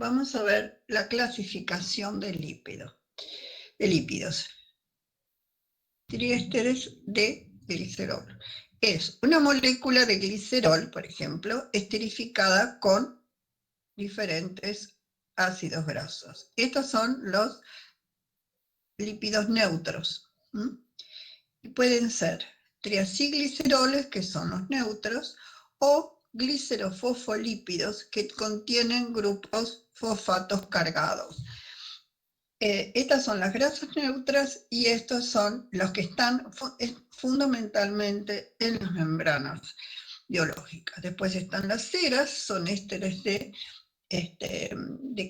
vamos a ver la clasificación de lípidos. Triésteres de glicerol. Es una molécula de glicerol, por ejemplo, esterificada con diferentes ácidos grasos. Estos son los lípidos neutros. Pueden ser triacilgliceroles, que son los neutros, o glicerofosfolípidos, que contienen grupos fosfatos cargados. Estas son las grasas neutras y estos son los que están fundamentalmente en las membranas biológicas. Después están las ceras, son ésteres de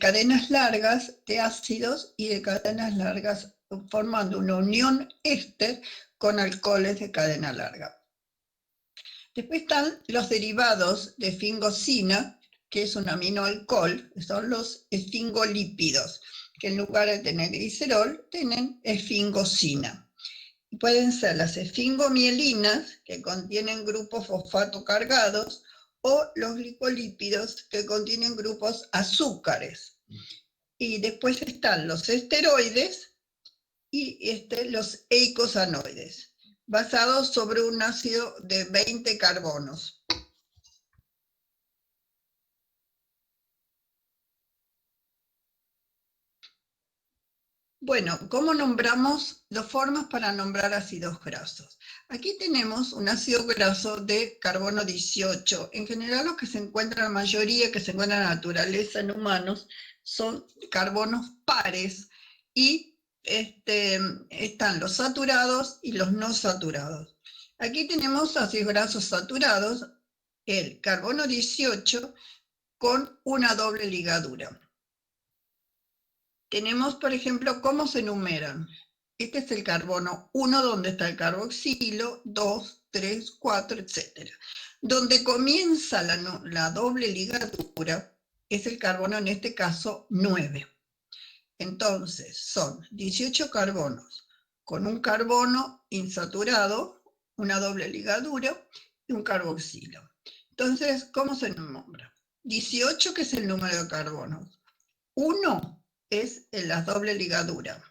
cadenas largas de ácidos y de cadenas largas, formando una unión éster con alcoholes de cadena larga. Después están los derivados de esfingosina, que es un aminoalcohol, son los esfingolípidos, que en lugar de tener glicerol, tienen esfingosina. Y pueden ser las esfingomielinas, que contienen grupos fosfato cargados, o los glicolípidos, que contienen grupos azúcares. Y después están los esteroides y los eicosanoides, basados sobre un ácido de 20 carbonos. Bueno, ¿cómo nombramos? Dos formas para nombrar ácidos grasos. Aquí tenemos un ácido graso de carbono 18. En general, los que se encuentran, la mayoría que se encuentran en la naturaleza en humanos, son carbonos pares y están los saturados y los no saturados. Aquí tenemos ácidos grasos saturados, el carbono 18 con una doble ligadura. Tenemos, por ejemplo, cómo se enumeran. Este es el carbono 1, donde está el carboxilo, 2, 3, 4, etc. Donde comienza la doble ligadura es el carbono, en este caso, 9. Entonces, son 18 carbonos con un carbono insaturado, una doble ligadura y un carboxilo. Entonces, ¿cómo se nombra? 18, que es el número de carbonos. 1 es en la doble ligadura.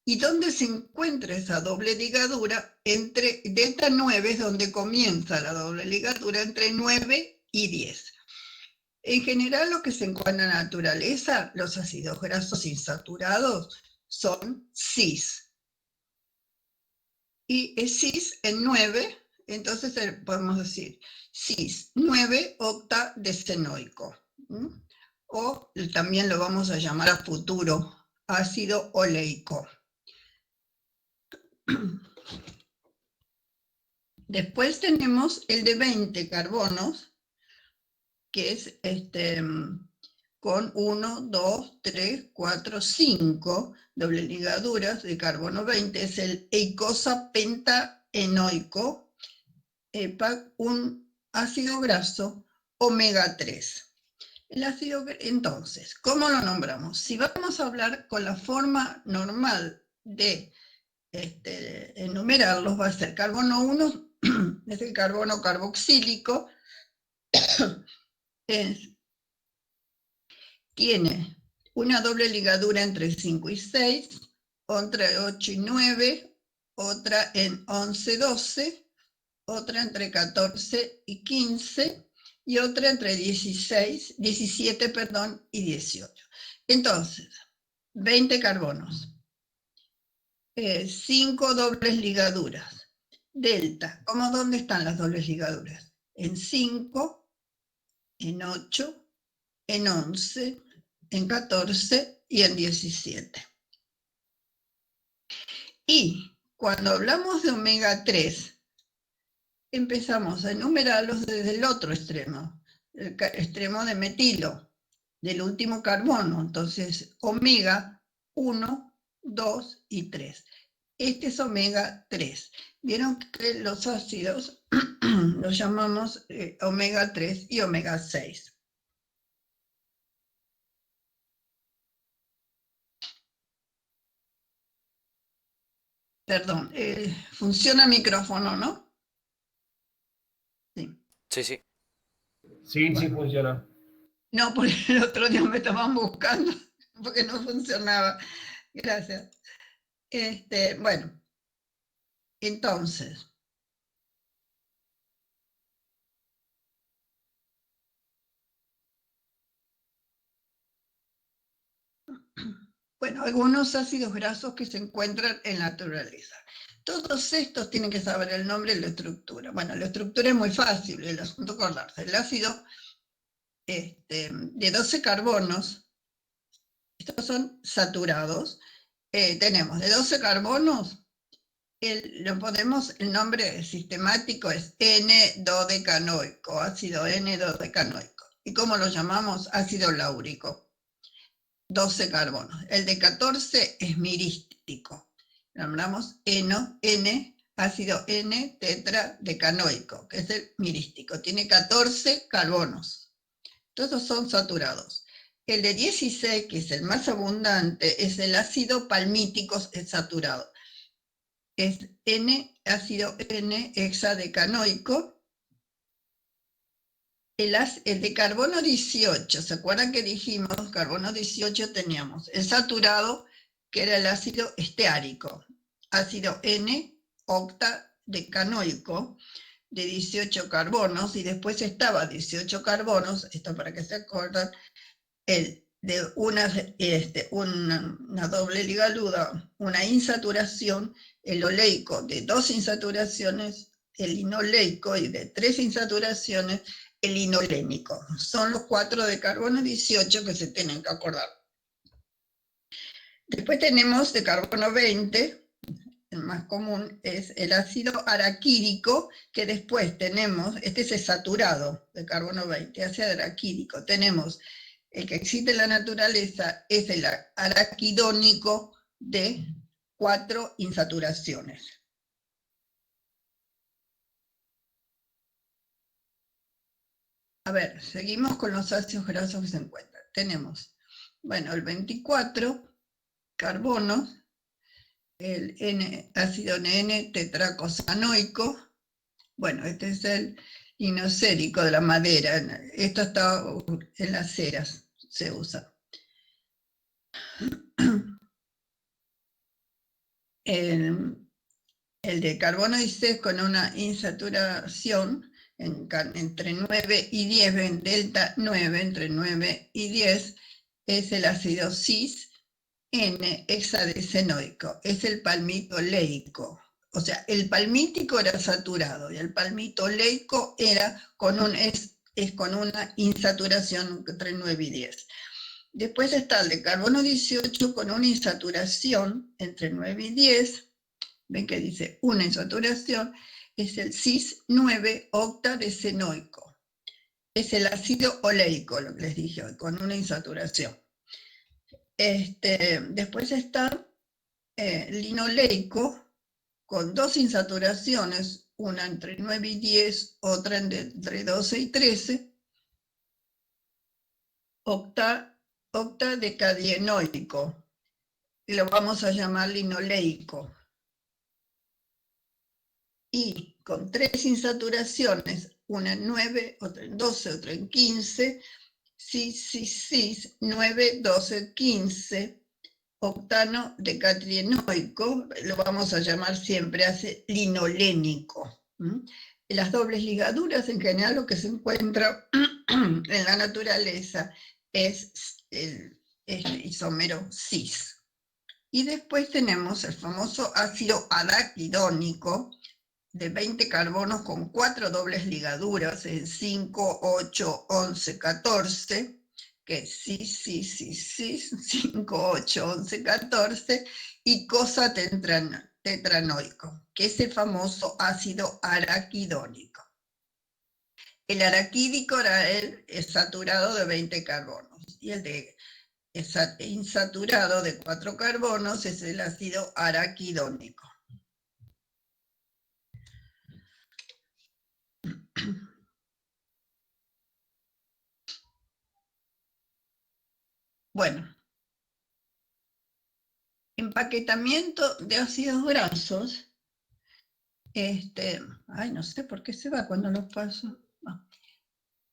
¿Y dónde se encuentra esa doble ligadura? Entre delta 9 es donde comienza la doble ligadura, entre 9 y 10. En general, lo que se encuentra en la naturaleza, los ácidos grasos insaturados, son cis. Y es cis en 9, entonces podemos decir cis 9 octadecenoico. O también lo vamos a llamar a futuro ácido oleico. Después tenemos el de 20 carbonos, que es con 1, 2, 3, 4, 5 doble ligaduras de carbono 20, es el eicosa pentaenoico, EPAC, un ácido graso omega 3. El ácido, entonces, ¿cómo lo nombramos? Si vamos a hablar con la forma normal de enumerarlos, va a ser carbono 1, es el carbono carboxílico, tiene una doble ligadura entre 5 y 6, otra en 8 y 9, otra en 11 y 12, otra entre 14 y 15, y otra entre 17 y 18. Entonces, 20 carbonos, 5 dobles ligaduras. Delta, ¿cómo dónde están las dobles ligaduras? En 5, en 8, en 11, en 14 y en 17. Y cuando hablamos de omega 3, empezamos a enumerarlos desde el otro extremo, el extremo de metilo, del último carbono. Entonces, omega 1, 2 y 3. Este es omega 3. Vieron que los ácidos los llamamos omega 3 y omega 6. Perdón, funciona el micrófono, ¿no? Sí. Sí, Bueno. funciona. No, porque el otro día me estaban buscando porque no funcionaba. Gracias. Bueno, entonces, bueno, algunos ácidos grasos que se encuentran en la naturaleza. Todos estos tienen que saber el nombre y la estructura. Bueno, la estructura es muy fácil, el asunto acordarse. El ácido de 12 carbonos, estos son saturados. Tenemos de 12 carbonos, el nombre sistemático es N-dodecanoico, ácido N-dodecanoico. ¿Y cómo lo llamamos? Ácido láurico. 12 carbonos. El de 14 es mirístico. Nombramos N, ácido N-tetradecanoico, que es el mirístico. Tiene 14 carbonos. Todos son saturados. El de 16, que es el más abundante, es el ácido palmítico saturado. Es ácido N-hexadecanoico. El de carbono 18, ¿se acuerdan que dijimos? Carbono 18 teníamos el saturado, que era el ácido esteárico, ácido N-octadecanoico, de 18 carbonos, y después estaba 18 carbonos, esto para que se acuerdan, el de una doble ligadura, una insaturación, el oleico de 2 insaturaciones, el inoleico, y de 3 insaturaciones, el inolénico. Son los 4 de carbono 18 que se tienen que acordar. Después tenemos de carbono 20, el más común es el ácido araquídico, que después tenemos, este es el saturado de carbono 20, ácido araquídico. Tenemos el que existe en la naturaleza, es el araquidónico de 4 insaturaciones. A ver, seguimos con los ácidos grasos que se encuentran. Tenemos, bueno, el 24 carbonos, el ácido N-tetracosanoico. Bueno, este es el inosérico de la madera. Esto está en las ceras, se usa. El de carbono 16 con una insaturación entre 9 y 10, en delta 9, entre 9 y 10, es el ácido cis N-hexadecenoico, es el palmito leico. O sea, el palmítico era saturado y el palmito leico era es con una insaturación entre 9 y 10. Después está el de carbono 18 con una insaturación entre 9 y 10. Ven que dice una insaturación, es el cis-9 octadecenoico. Es el ácido oleico, lo que les dije hoy, con una insaturación. Después está linoleico, con 2 insaturaciones, una entre 9 y 10, otra entre 12 y 13, octadecadienoico, y lo vamos a llamar linoleico. Y con 3 insaturaciones, una en 9, otra en 12, otra en 15, cis, 9, 12, 15, octano decatrienoico, lo vamos a llamar siempre linolénico. Las dobles ligaduras, en general, lo que se encuentra en la naturaleza es el isómero cis. Y después tenemos el famoso ácido araquidónico, de 20 carbonos con 4 dobles ligaduras en 5, 8, 11, 14, que es cis, 5, 8, 11, 14, y cosa tetranoico, que es el famoso ácido araquidónico. El araquídico era el saturado de 20 carbonos, y el de insaturado de 4 carbonos es el ácido araquidónico. Bueno, empaquetamiento de ácidos grasos. Ay, no sé por qué se va cuando los paso.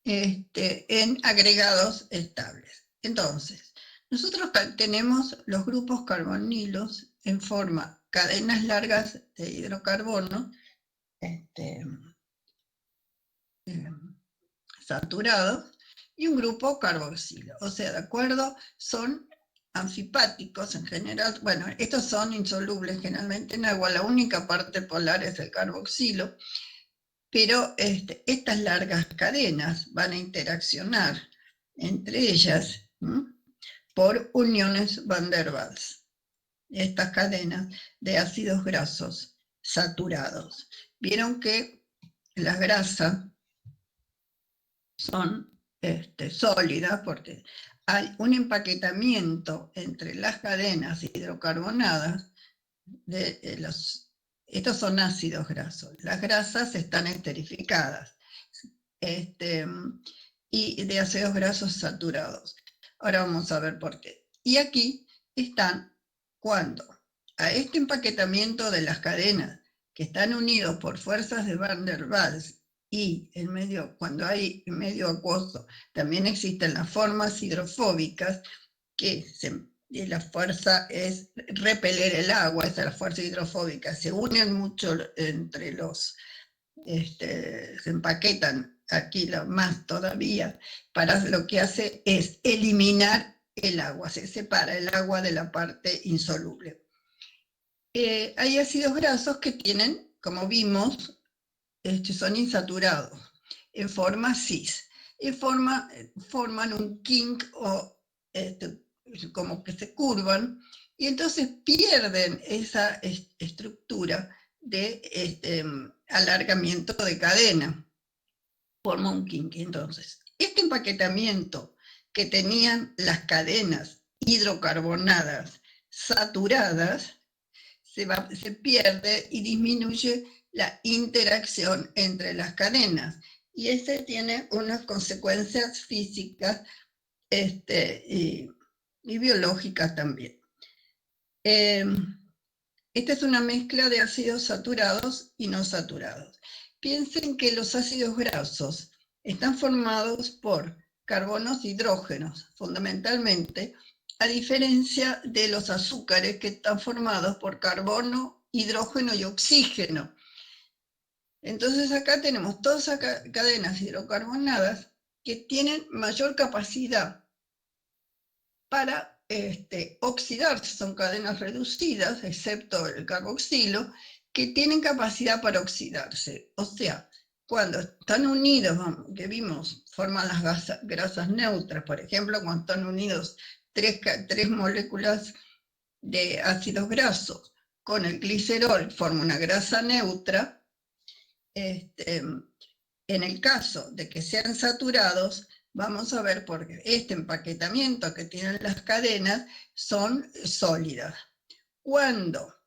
en agregados estables. Entonces, nosotros tenemos los grupos carbonilos en forma cadenas largas de hidrocarbono saturados y un grupo carboxilo. O sea, de acuerdo, son anfipáticos en general. Bueno, estos son insolubles generalmente en agua. La única parte polar es el carboxilo. Pero estas largas cadenas van a interaccionar entre ellas por uniones van der Waals. Estas cadenas de ácidos grasos saturados. Vieron que las grasas son sólidas porque hay un empaquetamiento entre las cadenas hidrocarbonadas de estos son ácidos grasos. Las grasas están esterificadas y de ácidos grasos saturados. Ahora vamos a ver por qué. Y aquí están cuando a este empaquetamiento de las cadenas que están unidos por fuerzas de Van der Waals y el medio, cuando hay medio acuoso, también existen las formas hidrofóbicas que la fuerza es repeler el agua, esa es la fuerza hidrofóbica, se unen mucho entre los, se empaquetan aquí más todavía, para lo que hace es eliminar el agua, se separa el agua de la parte insoluble. Hay ácidos grasos que tienen, como vimos, son insaturados, en forma cis, forman un kink o como que se curvan, y entonces pierden esa estructura de alargamiento de cadena, forma un kink. Entonces, este empaquetamiento que tenían las cadenas hidrocarbonadas saturadas, se pierde y disminuye la interacción entre las cadenas. Y ese tiene unas consecuencias físicas y biológicas también. Esta es una mezcla de ácidos saturados y no saturados. Piensen que los ácidos grasos están formados por carbonos e hidrógenos, fundamentalmente, a diferencia de los azúcares que están formados por carbono, hidrógeno y oxígeno. Entonces acá tenemos todas esas cadenas hidrocarbonadas que tienen mayor capacidad para oxidarse, son cadenas reducidas, excepto el carboxilo, que tienen capacidad para oxidarse. O sea, cuando están unidos, que vimos, forman las grasas neutras, por ejemplo, cuando están unidos tres moléculas de ácidos grasos con el glicerol, forma una grasa neutra. En el caso de que sean saturados, vamos a ver por qué este empaquetamiento que tienen las cadenas son sólidas. Cuando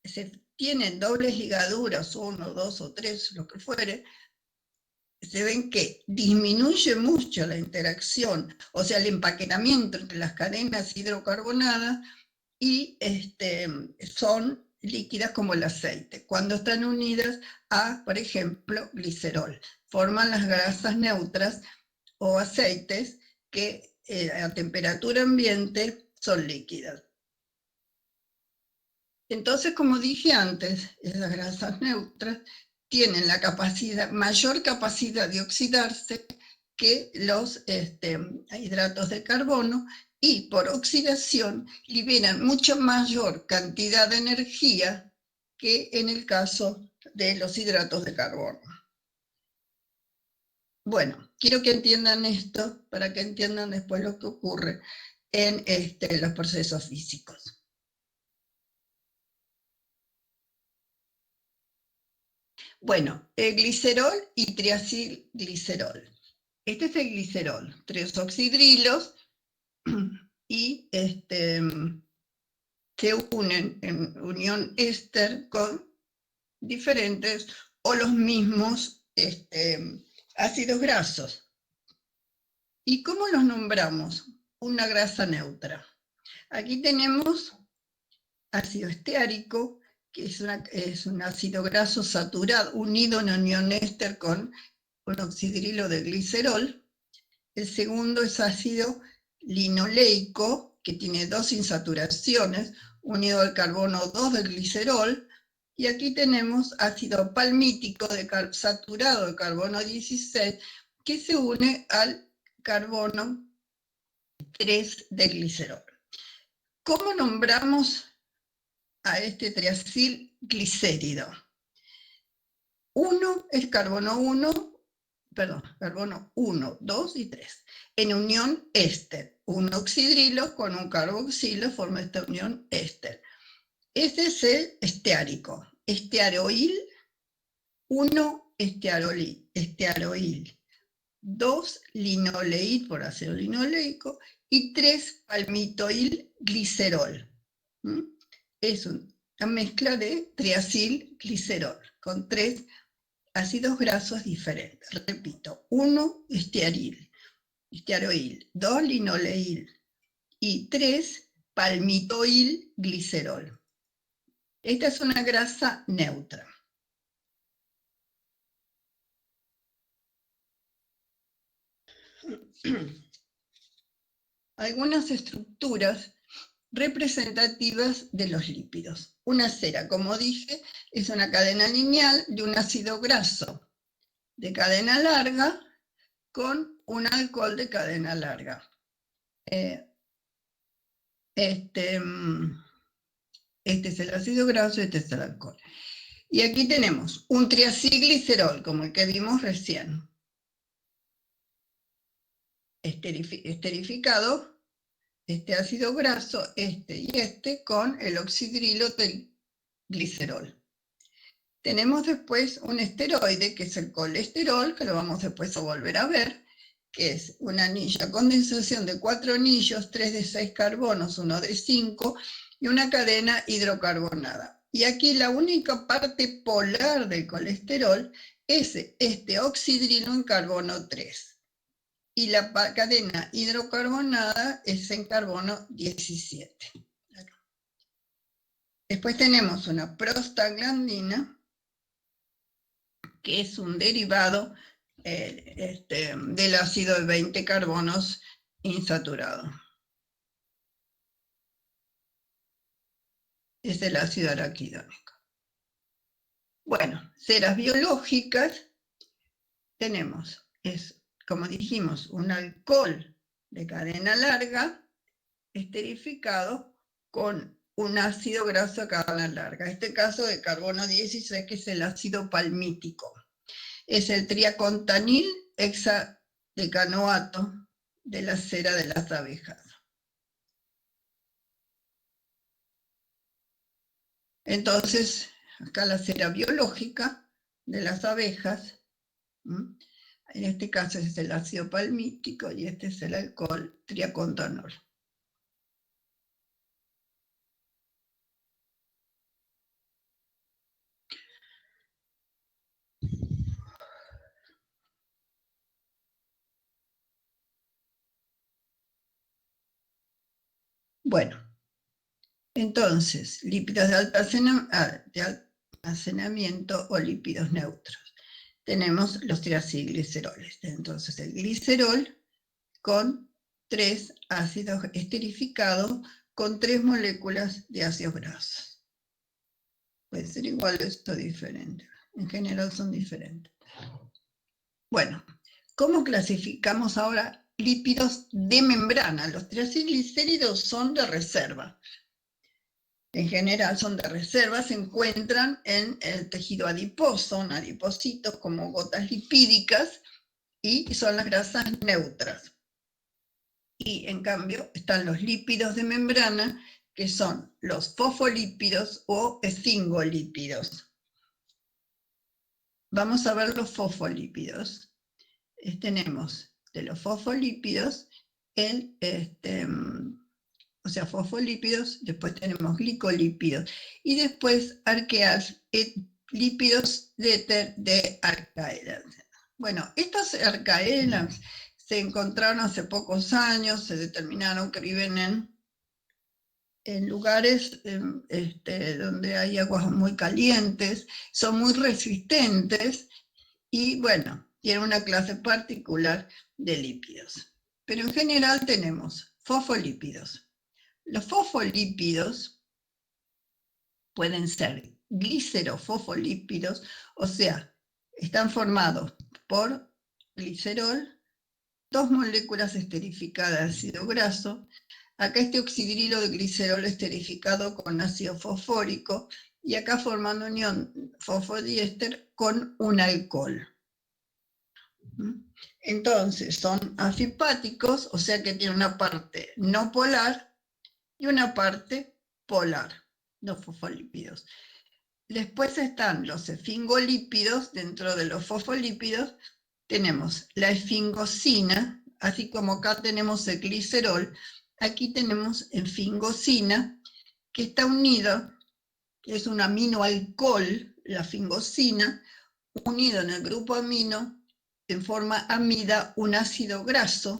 se tienen dobles ligaduras, 1, 2 o 3, lo que fuere, se ven que disminuye mucho la interacción, o sea, el empaquetamiento entre las cadenas hidrocarbonadas y son líquidas como el aceite. Cuando están unidas a, por ejemplo, glicerol, forman las grasas neutras o aceites que a temperatura ambiente son líquidas. Entonces, como dije antes, esas grasas neutras tienen la mayor capacidad de oxidarse que los hidratos de carbono, y por oxidación liberan mucho mayor cantidad de energía que en el caso de los hidratos de carbono. Bueno, quiero que entiendan esto para que entiendan después lo que ocurre en los procesos físicos. Bueno, el glicerol y triacilglicerol. Este es el glicerol, 3 oxidrilos, y se unen en unión éster con diferentes o los mismos ácidos grasos. ¿Y cómo los nombramos? Una grasa neutra. Aquí tenemos ácido esteárico, que es un ácido graso saturado unido en unión éster con un oxidrilo de glicerol. El segundo es ácido linoleico, que tiene 2 insaturaciones, unido al carbono 2 del glicerol. Y aquí tenemos ácido palmítico saturado de carbono 16, que se une al carbono 3 del glicerol. ¿Cómo nombramos a este triacilglicérido? 1 es carbono 1, 2 y 3. En unión éster. Un oxidrilo con un carboxilo forma esta unión éster. Este es el esteárico. Estearoil, 1 estearoil, 2 linoleíl por ácido linoleico y 3 palmitoilglicerol. Es una mezcla de triacilglicerol con 3 ácidos grasos diferentes. Repito, 1 estearoil, 2 linoleíl y 3 palmitoilglicerol. Esta es una grasa neutra. Algunas estructuras representativas de los lípidos. Una cera, como dije, es una cadena lineal de un ácido graso de cadena larga con un alcohol de cadena larga. Este es el ácido graso, este es el alcohol. Y aquí tenemos un triacilglicerol, como el que vimos recién, esterificado, este ácido graso, y con el oxidrilo del glicerol. Tenemos después un esteroide, que es el colesterol, que lo vamos después a volver a ver, que es una anilla, condensación de 4 anillos, 3 de 6 carbonos, 1 de 5, y una cadena hidrocarbonada. Y aquí la única parte polar del colesterol es este oxidrilo en carbono 3. Y la cadena hidrocarbonada es en carbono 17. Después tenemos una prostaglandina, que es un derivado del ácido de 20 carbonos insaturado. Es el ácido araquidónico. Bueno, ceras biológicas tenemos, como dijimos, un alcohol de cadena larga esterificado con un ácido graso de cadena larga. Este caso de carbono 16, que es el ácido palmítico. Es el triacontanil hexadecanoato de la cera de las abejas. Entonces, acá la cera biológica de las abejas, en este caso es el ácido palmítico y este es el alcohol triacontanol. Bueno, entonces, lípidos de almacenamiento o lípidos neutros. Tenemos los triacilgliceroles. Entonces, el glicerol con 3 ácidos esterificados con 3 moléculas de ácidos grasos. Puede ser igual o diferente. En general son diferentes. Bueno, ¿cómo clasificamos ahora lípidos de membrana? Los triacilglicéridos son de reserva. En general son de reserva, se encuentran en el tejido adiposo, en adipocitos como gotas lipídicas, y son las grasas neutras. Y en cambio están los lípidos de membrana, que son los fosfolípidos o esfingolípidos. Vamos a ver los fosfolípidos. Tenemos de los fosfolípidos fosfolípidos, después tenemos glicolípidos, y después lípidos de arcaelas. Bueno, estos arcaelas se encontraron hace pocos años, se determinaron que viven en lugares donde hay aguas muy calientes, son muy resistentes, y bueno, tiene una clase particular de lípidos. Pero en general tenemos fosfolípidos. Los fosfolípidos pueden ser glicerofosfolípidos, o sea, están formados por glicerol, dos moléculas esterificadas de ácido graso. Acá este oxidrilo de glicerol esterificado con ácido fosfórico, y acá formando unión fosfodiéster con un alcohol. Entonces son afipáticos, o sea que tienen una parte no polar y una parte polar, los fosfolípidos. Después están los esfingolípidos. Dentro de los fosfolípidos tenemos la esfingosina, así como acá tenemos el glicerol, aquí tenemos esfingosina, que está unido, es un aminoalcohol, la fingosina, unido en el grupo amino, en forma amida, un ácido graso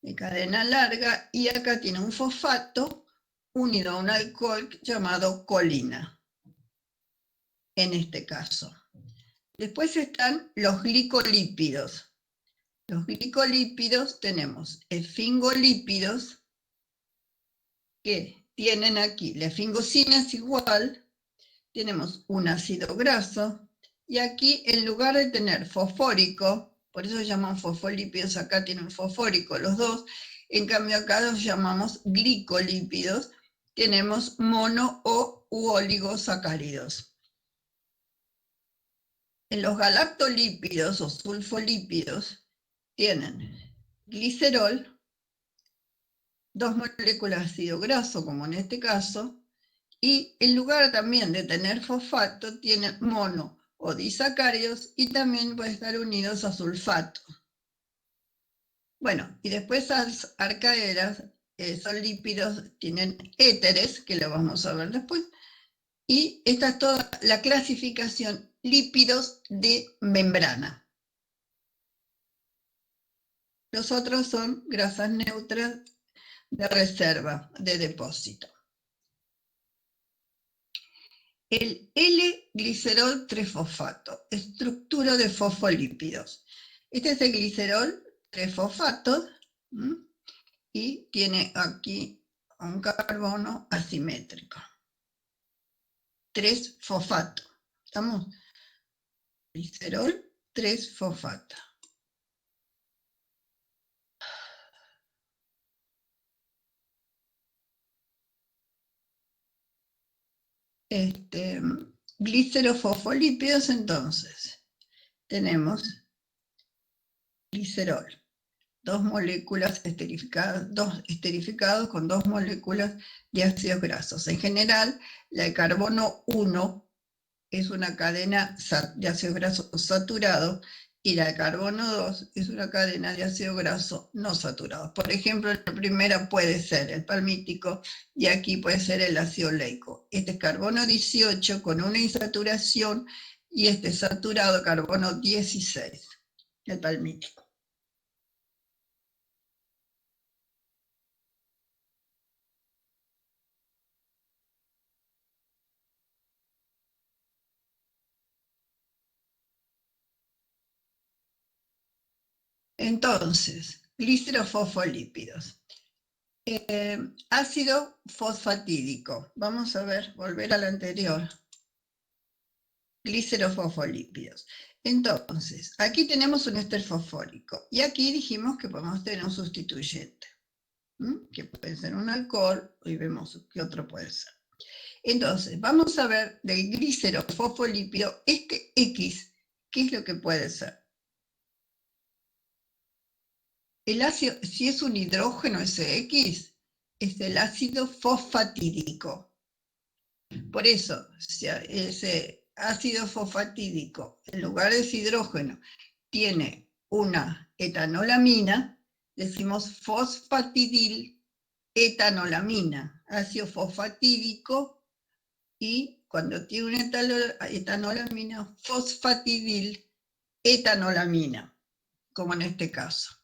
de cadena larga, y acá tiene un fosfato unido a un alcohol llamado colina, en este caso. Después están los glicolípidos. Los glicolípidos tenemos esfingolípidos, que tienen aquí, la esfingosina es igual, tenemos un ácido graso, y aquí en lugar de tener fosfórico, por eso se llaman fosfolípidos, acá tienen fosfórico los dos, en cambio acá los llamamos glicolípidos, tenemos mono o oligosacáridos. En los galactolípidos o sulfolípidos tienen glicerol, dos moléculas de ácido graso, como en este caso, y en lugar también de tener fosfato, tienen mono o disacáridos, y también pueden estar unidos a sulfato. Bueno, y después las arcaeras son lípidos, tienen éteres, que lo vamos a ver después, y esta es toda la clasificación lípidos de membrana. Los otros son grasas neutras de reserva, de depósito. El L-glicerol trifosfato, estructura de fosfolípidos. Este es el glicerol trifosfato, y tiene aquí un carbono asimétrico. 3-fosfato. ¿Estamos? Glicerol 3-fosfato. Glicerofosfolípidos, entonces, tenemos glicerol, dos moléculas esterificadas, dos esterificados con dos moléculas de ácidos grasos. En general, la de carbono 1 es una cadena de ácido graso saturado, y la de carbono 2 es una cadena de ácido graso no saturado. Por ejemplo, la primera puede ser el palmítico, y aquí puede ser el ácido oleico. Este es carbono 18 con una insaturación, y este saturado carbono 16, el palmítico. Entonces, glicerofosfolípidos. Ácido fosfatídico. Vamos a ver, volver al anterior. Glicerofosfolípidos. Entonces, aquí tenemos un éster fosfórico, y aquí dijimos que podemos tener un sustituyente, que puede ser un alcohol, y vemos qué otro puede ser. Entonces, vamos a ver del glicerofosfolípido, este X, ¿qué es lo que puede ser? El ácido, si es un hidrógeno, ese X, es el ácido fosfatídico. Por eso, si ese ácido fosfatídico, en lugar de ese hidrógeno, tiene una etanolamina, decimos fosfatidil etanolamina, ácido fosfatídico, y cuando tiene una etanolamina, fosfatidil etanolamina, como en este caso.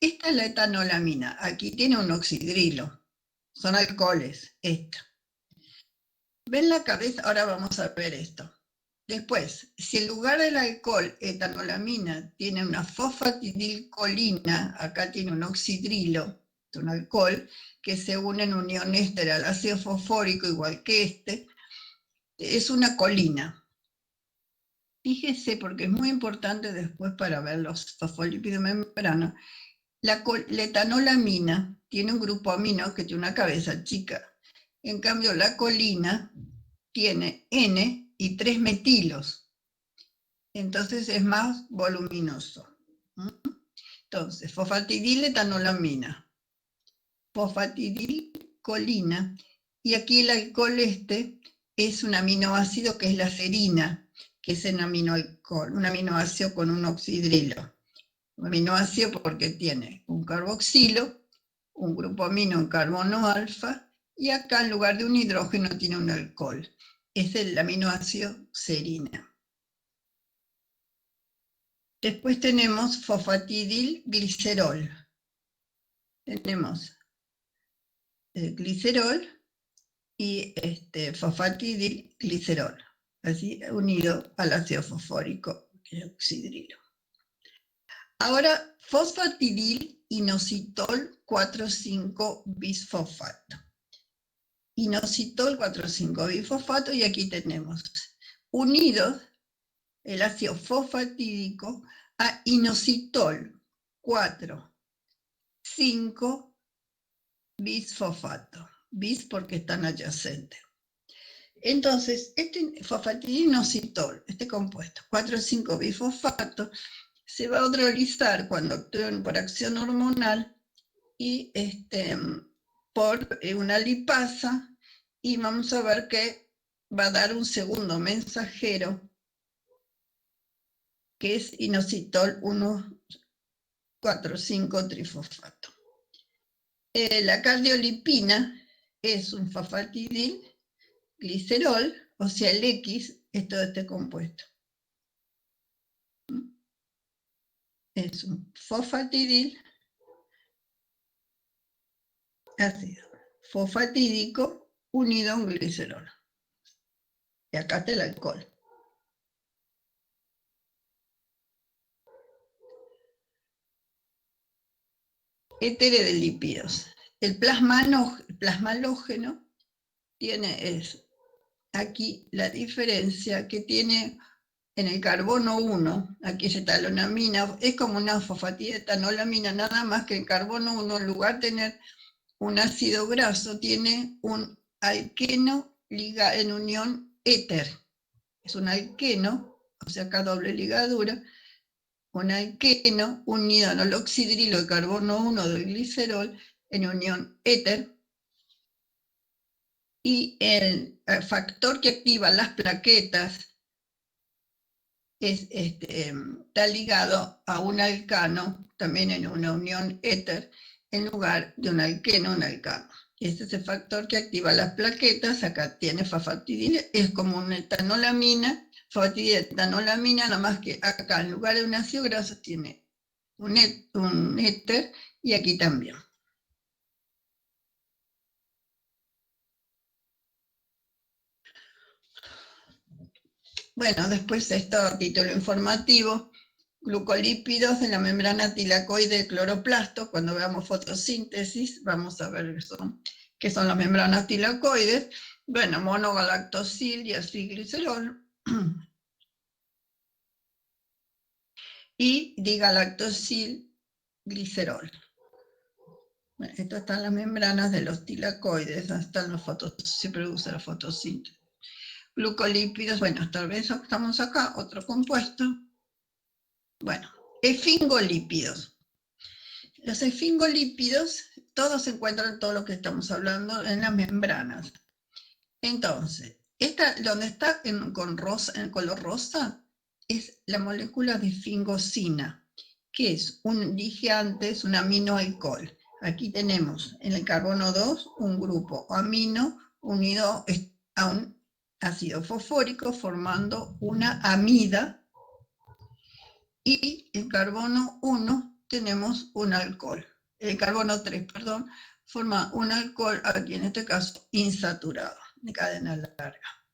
Esta es la etanolamina, aquí tiene un oxidrilo, son alcoholes, esta. ¿Ven la cabeza? Ahora vamos a ver esto. Después, si en lugar del alcohol etanolamina tiene una fosfatidilcolina, acá tiene un oxidrilo, un alcohol, que se une en unión éster al ácido fosfórico, igual que este, es una colina. Fíjese, porque es muy importante después para ver los fosfolípidos membranos, la etanolamina tiene un grupo amino que tiene una cabeza chica. En cambio, la colina tiene N y 3 metilos. Entonces es más voluminoso. Entonces, fosfatidil-etanolamina, fosfatidilcolina, y aquí el alcohol es un aminoácido que es la serina, que es un aminoácido con un oxidrilo. Un aminoácido porque tiene un carboxilo, un grupo amino en carbono alfa, y acá en lugar de un hidrógeno tiene un alcohol. Es el aminoácido serina. Después tenemos fosfatidilglicerol. Tenemos el glicerol y fosfatidilglicerol, así unido al ácido fosfórico, que es oxidrilo. Ahora, fosfatidil-inositol 4,5-bisfosfato. Inositol 4,5-bisfosfato, y aquí tenemos unidos el ácido fosfatídico a inositol 4,5-bisfosfato. Bis porque están adyacentes. Entonces, este fosfatidil-inositol, este compuesto 4,5-bisfosfato, se va a hidrolizar cuando actúen por acción hormonal y por una lipasa, y vamos a ver que va a dar un segundo mensajero que es inositol 1,4,5-trifosfato. La cardiolipina es un fosfatidilglicerol, o sea, el X es todo este compuesto. Es un fosfatidil ácido fosfatídico unido a un glicerol. Y acá está el alcohol. Éteres de lípidos. El plasma halógeno tiene aquí la diferencia que tiene en el carbono 1, aquí es etanolamina, es como una fosfatidiletanolamina, nada más que el carbono 1, en lugar de tener un ácido graso, tiene un alqueno en unión éter. Es un alqueno, o sea, acá doble ligadura, un alqueno unido al oxidrilo de carbono 1 del glicerol en unión éter, y el factor que activa las plaquetas está ligado a un alcano, también en una unión éter, en lugar de un alqueno, un alcano. Este es el factor que activa las plaquetas. Acá tiene fosfatidil, es como una etanolamina, fosfatidiletanolamina, nada más que acá en lugar de un ácido graso tiene un éter, y aquí también. Bueno, después esto a título informativo, glucolípidos en la membrana tilacoide del cloroplasto. Cuando veamos fotosíntesis vamos a ver qué son las membranas tilacoides. Bueno, monogalactosil y acilglicerol y digalactosil glicerol. Bueno, estas están las membranas de los tilacoides, están se produce la fotosíntesis. Glucolípidos, bueno, tal vez estamos acá, otro compuesto. Bueno, esfingolípidos. Los esfingolípidos, todos se encuentran, todo lo que estamos hablando, en las membranas. Entonces, donde está con color rosa, es la molécula de esfingosina, que es dije antes, un aminoalcohol. Aquí tenemos en el carbono 2 un grupo amino unido a un ácido fosfórico formando una amida, y en carbono 1 tenemos un alcohol. El carbono 3, perdón, forma un alcohol, aquí en este caso insaturado, de cadena larga.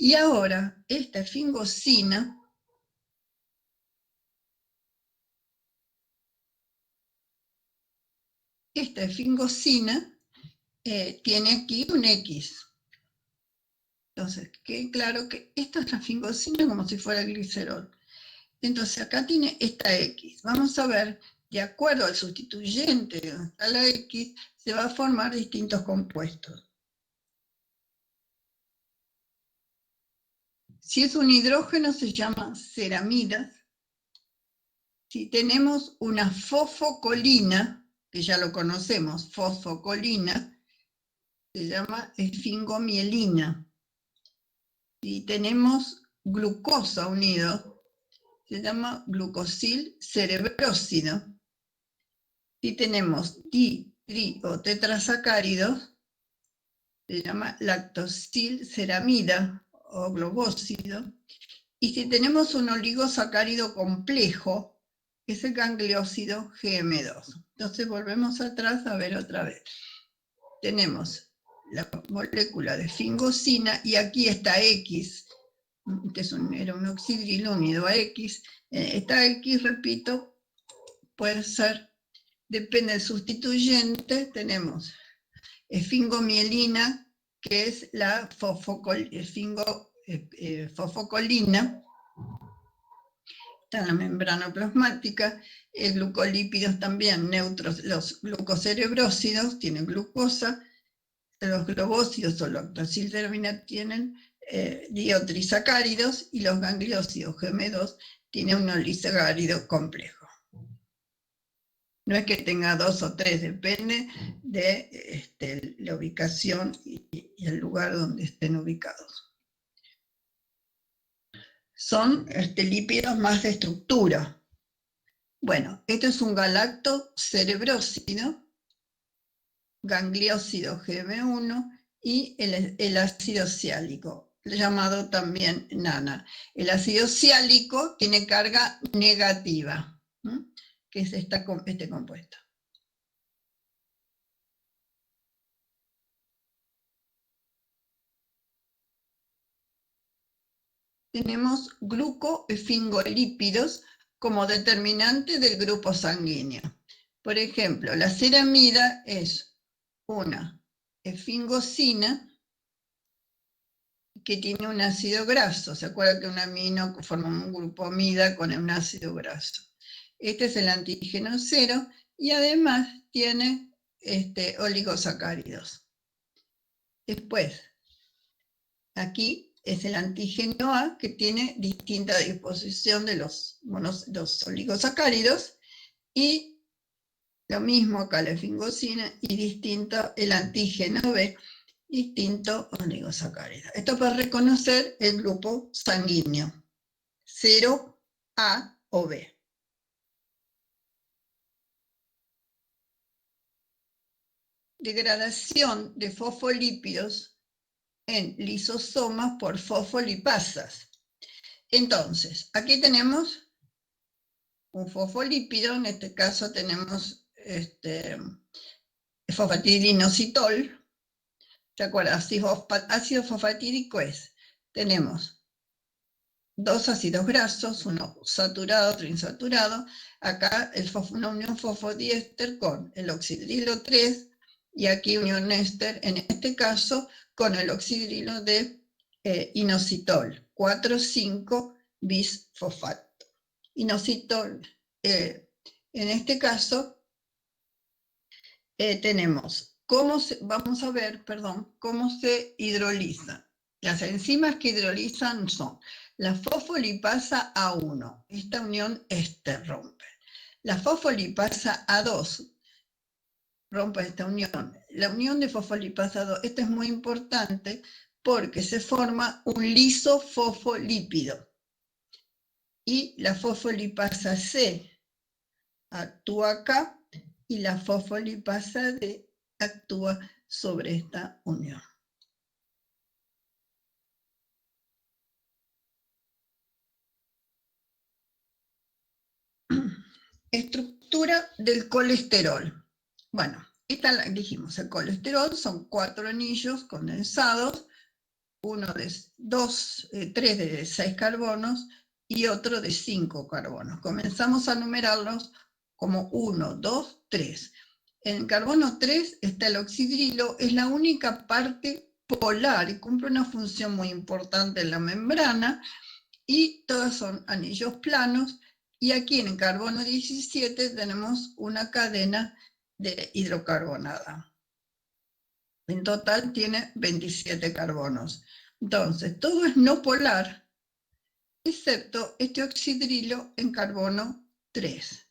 Y ahora, esta esfingosina tiene aquí un X. Entonces, quede claro que esta es la esfingosina como si fuera glicerol. Entonces, acá tiene esta X. Vamos a ver, de acuerdo al sustituyente donde está la X, se va a formar distintos compuestos. Si es un hidrógeno, se llama ceramidas. Si tenemos una fosfocolina, que ya lo conocemos, fosfocolina, se llama esfingomielina. Si tenemos glucosa unido, se llama glucosil cerebrósido. Si tenemos di, tri o tetrasacáridos, se llama lactosil ceramida o globósido. Y si tenemos un oligosacárido complejo, es el gangliósido GM2. Entonces volvemos atrás a ver otra vez. Tenemos la molécula de esfingosina y aquí está X, que era un oxidrilo unido a X. Esta X, repito, puede ser, depende del sustituyente, tenemos esfingomielina, que es la fosfocolina, está en la membrana plasmática, glucolípidos también neutros, los glucocerebrósidos tienen glucosa, los globósidos o lactosilceramina tienen diotrisacáridos y los gangliósidos GM2 tienen un oligosacárido complejo. No es que tenga 2 o 3, depende de la ubicación y el lugar donde estén ubicados. Son lípidos más de estructura. Bueno, esto es un galactocerebrósido, gangliósido GM1 y el ácido siálico, llamado también NANA. El ácido siálico tiene carga negativa, que es este compuesto. Tenemos glucoesfingolípidos como determinante del grupo sanguíneo. Por ejemplo, la ceramida es una esfingosina que tiene un ácido graso. ¿Se acuerdan que un amino forma un grupo amida con un ácido graso? Este es el antígeno 0 y además tiene oligosacáridos. Después, aquí es el antígeno A, que tiene distinta disposición de los oligosacáridos, y lo mismo acá la esfingosina, y distinto el antígeno B, distinto oligosacárido. Esto para reconocer el grupo sanguíneo, 0, A o B. Degradación de fosfolípidos en lisosomas por fosfolipasas. Entonces, aquí tenemos un fosfolípido, en este caso tenemos fosfatidinoxitol. ¿Se acuerdan? Ácido fosfatídico tenemos dos ácidos grasos, uno saturado, otro insaturado. Acá una unión fosfodiéster con el oxidrilo 3 y aquí unión éster, en este caso, con el oxidrilo de inositol, 4,5 bisfosfato. Inositol, en este caso, tenemos vamos a ver, cómo se hidroliza. Las enzimas que hidrolizan son la fosfolipasa A1, esta unión éster rompe. La fosfolipasa A2 rompe esta unión. La unión de fosfolipasa A2, esto es muy importante porque se forma un lisofosfolípido. Y la fosfolipasa C actúa acá y la fosfolipasa D actúa sobre esta unión. Estructura del colesterol. Bueno, esta la dijimos, el colesterol son 4 anillos condensados tres de 6 carbonos y otro de 5 carbonos. Comenzamos a numerarlos como 1, 2, 3. En el carbono 3 está el oxidrilo, es la única parte polar y cumple una función muy importante en la membrana, y todas son anillos planos, y aquí en el carbono 17 tenemos una cadena de hidrocarbonada. En total tiene 27 carbonos. Entonces, todo es no polar, excepto este oxidrilo en carbono 3.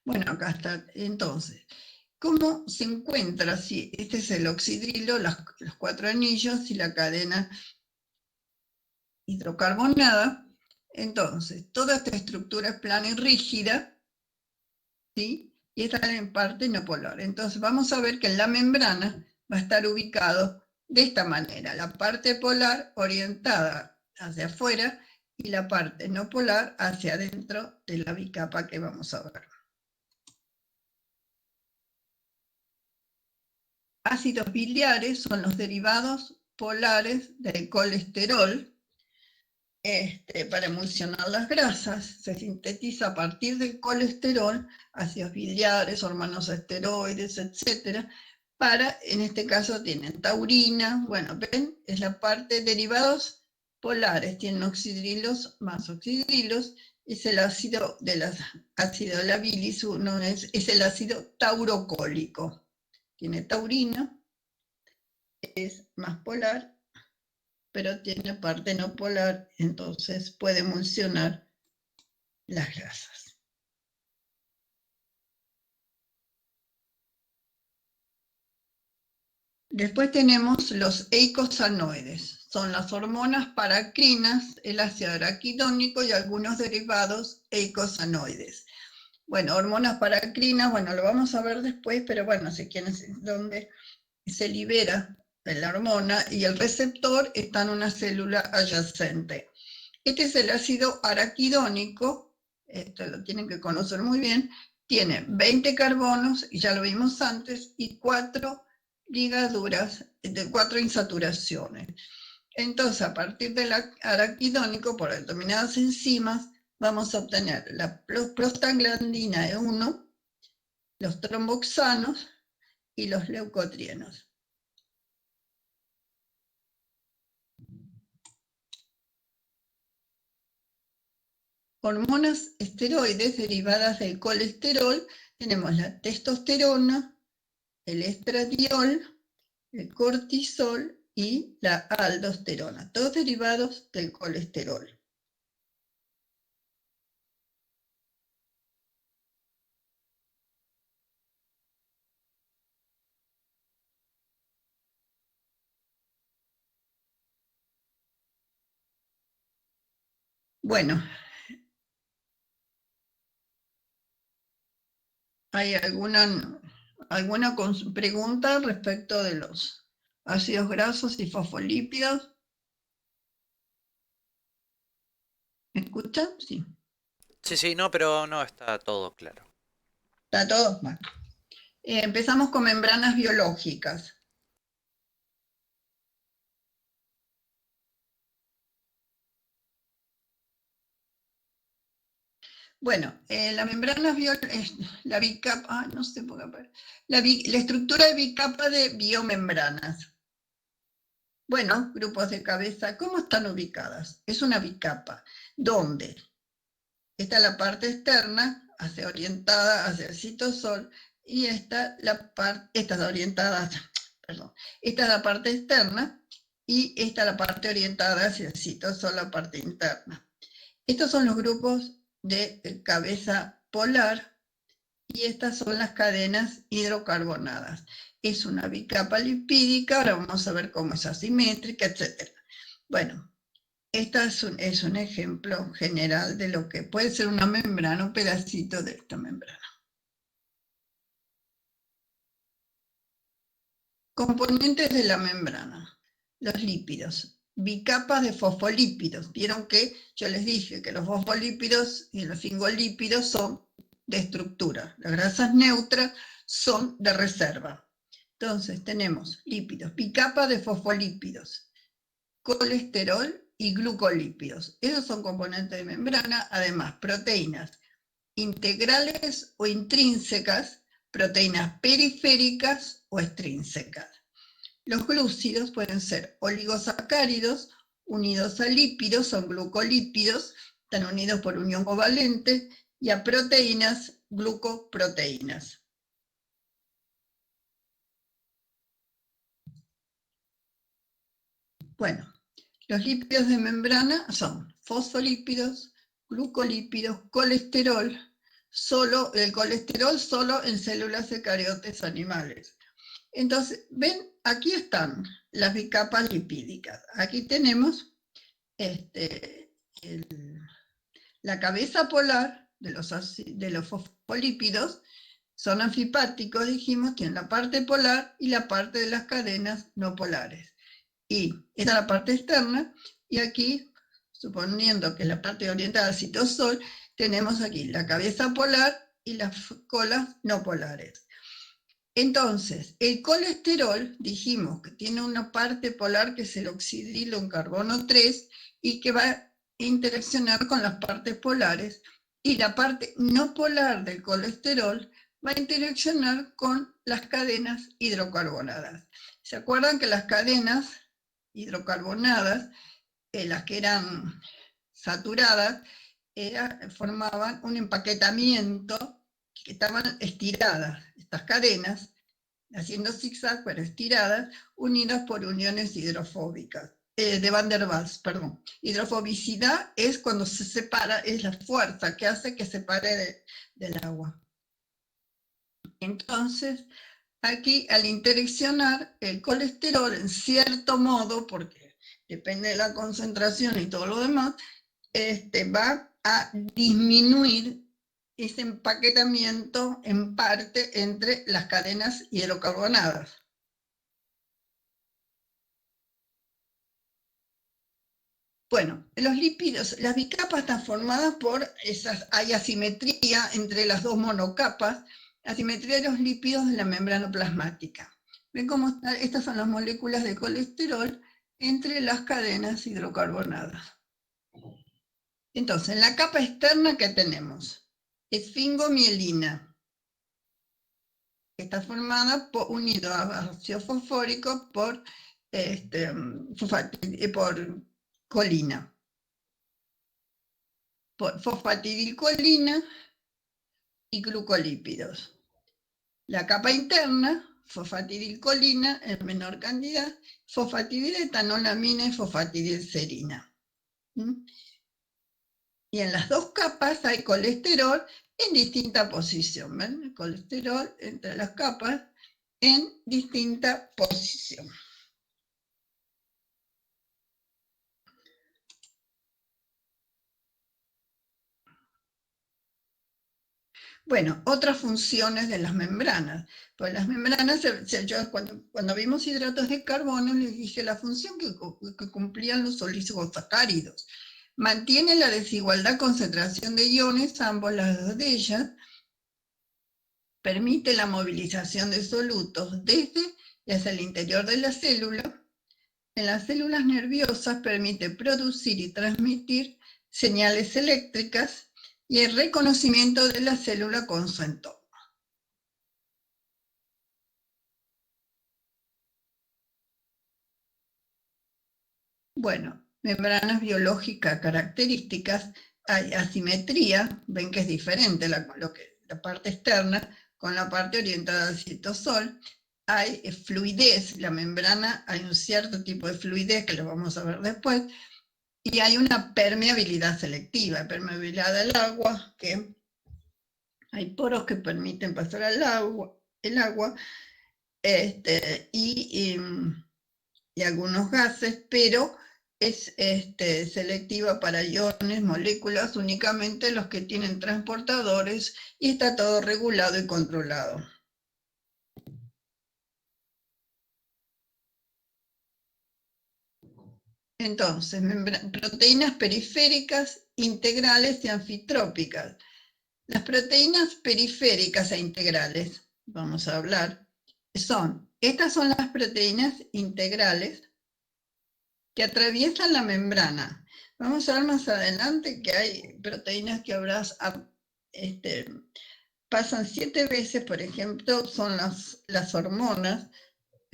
Bueno, acá está. Entonces, ¿cómo se encuentra si este es el oxidrilo, los 4 anillos y la cadena hidrocarbonada? Entonces, toda esta estructura es plana y rígida, ¿sí? Y está en parte no polar. Entonces, vamos a ver que en la membrana va a estar ubicado de esta manera: la parte polar orientada hacia afuera y la parte no polar hacia adentro de la bicapa que vamos a ver. Ácidos biliares son los derivados polares del colesterol. Para emulsionar las grasas se sintetiza a partir del colesterol ácidos biliares, hormonas esteroides, etc. En este caso tienen taurina, bueno, ven, es la parte derivados polares, tienen oxidrilos más oxidrilos, es el ácido ácido de la bilis, es el ácido taurocólico. Tiene taurina, es más polar, pero tiene parte no polar, entonces puede emulsionar las grasas. Después tenemos los eicosanoides, son las hormonas paracrinas, el ácido araquidónico y algunos derivados eicosanoides. Bueno, hormonas paracrinas, bueno, lo vamos a ver después, pero bueno, sé quién es, donde se libera la hormona y el receptor está en una célula adyacente. Este es el ácido araquidónico, esto lo tienen que conocer muy bien, tiene 20 carbonos, y ya lo vimos antes, y 4 ligaduras, de 4 insaturaciones. Entonces, a partir del araquidónico, por determinadas enzimas, vamos a obtener la prostaglandina E1, los tromboxanos y los leucotrienos. Hormonas esteroides derivadas del colesterol, tenemos la testosterona, el estradiol, el cortisol y la aldosterona, todos derivados del colesterol. Bueno, ¿hay alguna pregunta respecto de los ácidos grasos y fosfolípidos? ¿Me escuchan? Sí. Sí, no, pero no, está todo claro. ¿Está todo? Bueno. Empezamos con membranas biológicas. Bueno, la membrana la bicapa, no sé por qué, la estructura de bicapa de biomembranas. Bueno, grupos de cabeza, ¿cómo están ubicadas? Es una bicapa, donde está la parte externa, orientada hacia el citosol, y esta es orientada, perdón, esta es la parte externa, y esta es la parte orientada hacia el citosol, la parte interna. Estos son los grupos de cabeza polar, y estas son las cadenas hidrocarbonadas. Es una bicapa lipídica, ahora vamos a ver cómo es asimétrica, etc. Bueno, este es un ejemplo general de lo que puede ser una membrana, un pedacito de esta membrana. Componentes de la membrana. Los lípidos. Bicapas de fosfolípidos. Vieron que yo les dije que los fosfolípidos y los fingolípidos son de estructura. Las grasas neutras son de reserva. Entonces tenemos lípidos, bicapa de fosfolípidos, colesterol y glucolípidos. Esos son componentes de membrana, además proteínas integrales o intrínsecas, proteínas periféricas o extrínsecas. Los glúcidos pueden ser oligosacáridos unidos a lípidos, son glucolípidos, están unidos por unión covalente, y a proteínas, glucoproteínas. Bueno, los lípidos de membrana son fosfolípidos, glucolípidos, colesterol, el colesterol solo en células eucariotas animales. Entonces, ven, aquí están las bicapas lipídicas. Aquí tenemos la cabeza polar de los fosfolípidos, son anfipáticos, dijimos, tienen la parte polar y la parte de las cadenas no polares. Y esta es la parte externa, y aquí, suponiendo que es la parte orientada al citosol, tenemos aquí la cabeza polar y las colas no polares. Entonces, el colesterol, dijimos que tiene una parte polar que es el oxidrilo en carbono 3 y que va a interaccionar con las partes polares, y la parte no polar del colesterol va a interaccionar con las cadenas hidrocarbonadas. ¿Se acuerdan que las cadenas hidrocarbonadas, las que eran saturadas, formaban un empaquetamiento que estaban estiradas, estas cadenas, haciendo zigzag, pero estiradas, unidas por uniones hidrofóbicas, de Van der Waals, perdón. Hidrofobicidad es cuando se separa, es la fuerza que hace que se separe del agua. Entonces, aquí al interaccionar el colesterol, en cierto modo, porque depende de la concentración y todo lo demás, va a disminuir ese empaquetamiento en parte entre las cadenas hidrocarbonadas. Bueno, los lípidos, las bicapas están formadas por hay asimetría entre las dos monocapas, asimetría de los lípidos de la membrana plasmática. ¿Ven cómo están? Estas son las moléculas de colesterol entre las cadenas hidrocarbonadas. Entonces, en la capa externa, ¿qué tenemos? Esfingomielina, que está formada unido a ácido fosfórico por colina. Por fosfatidilcolina y glucolípidos. La capa interna, fosfatidilcolina en menor cantidad, fosfatidiletonolamina y fosfatidilserina. Y en las dos capas hay colesterol en distinta posición. ¿Ven? El colesterol entre las capas en distinta posición. Bueno, otras funciones de las membranas. Pues las membranas, cuando vimos hidratos de carbono, les dije la función que cumplían los oligosacáridos. Mantiene la desigualdad concentración de iones, ambos lados de ellas, permite la movilización de solutos desde y hacia el interior de la célula. En las células nerviosas permite producir y transmitir señales eléctricas y el reconocimiento de la célula con su entorno. Bueno, membranas biológicas características, hay asimetría, ven que es diferente la parte externa con la parte orientada al citosol, hay fluidez, la membrana, hay un cierto tipo de fluidez que lo vamos a ver después, y hay una permeabilidad selectiva, permeabilidad del agua, que hay poros que permiten pasar el agua, y algunos gases, pero es selectiva para iones, moléculas, únicamente los que tienen transportadores, y está todo regulado y controlado. Entonces, proteínas periféricas, integrales y anfitrópicas. Las proteínas periféricas e integrales, vamos a hablar, estas son las proteínas integrales que atraviesan la membrana. Vamos a ver más adelante que hay proteínas que pasan 7 veces, por ejemplo, son las hormonas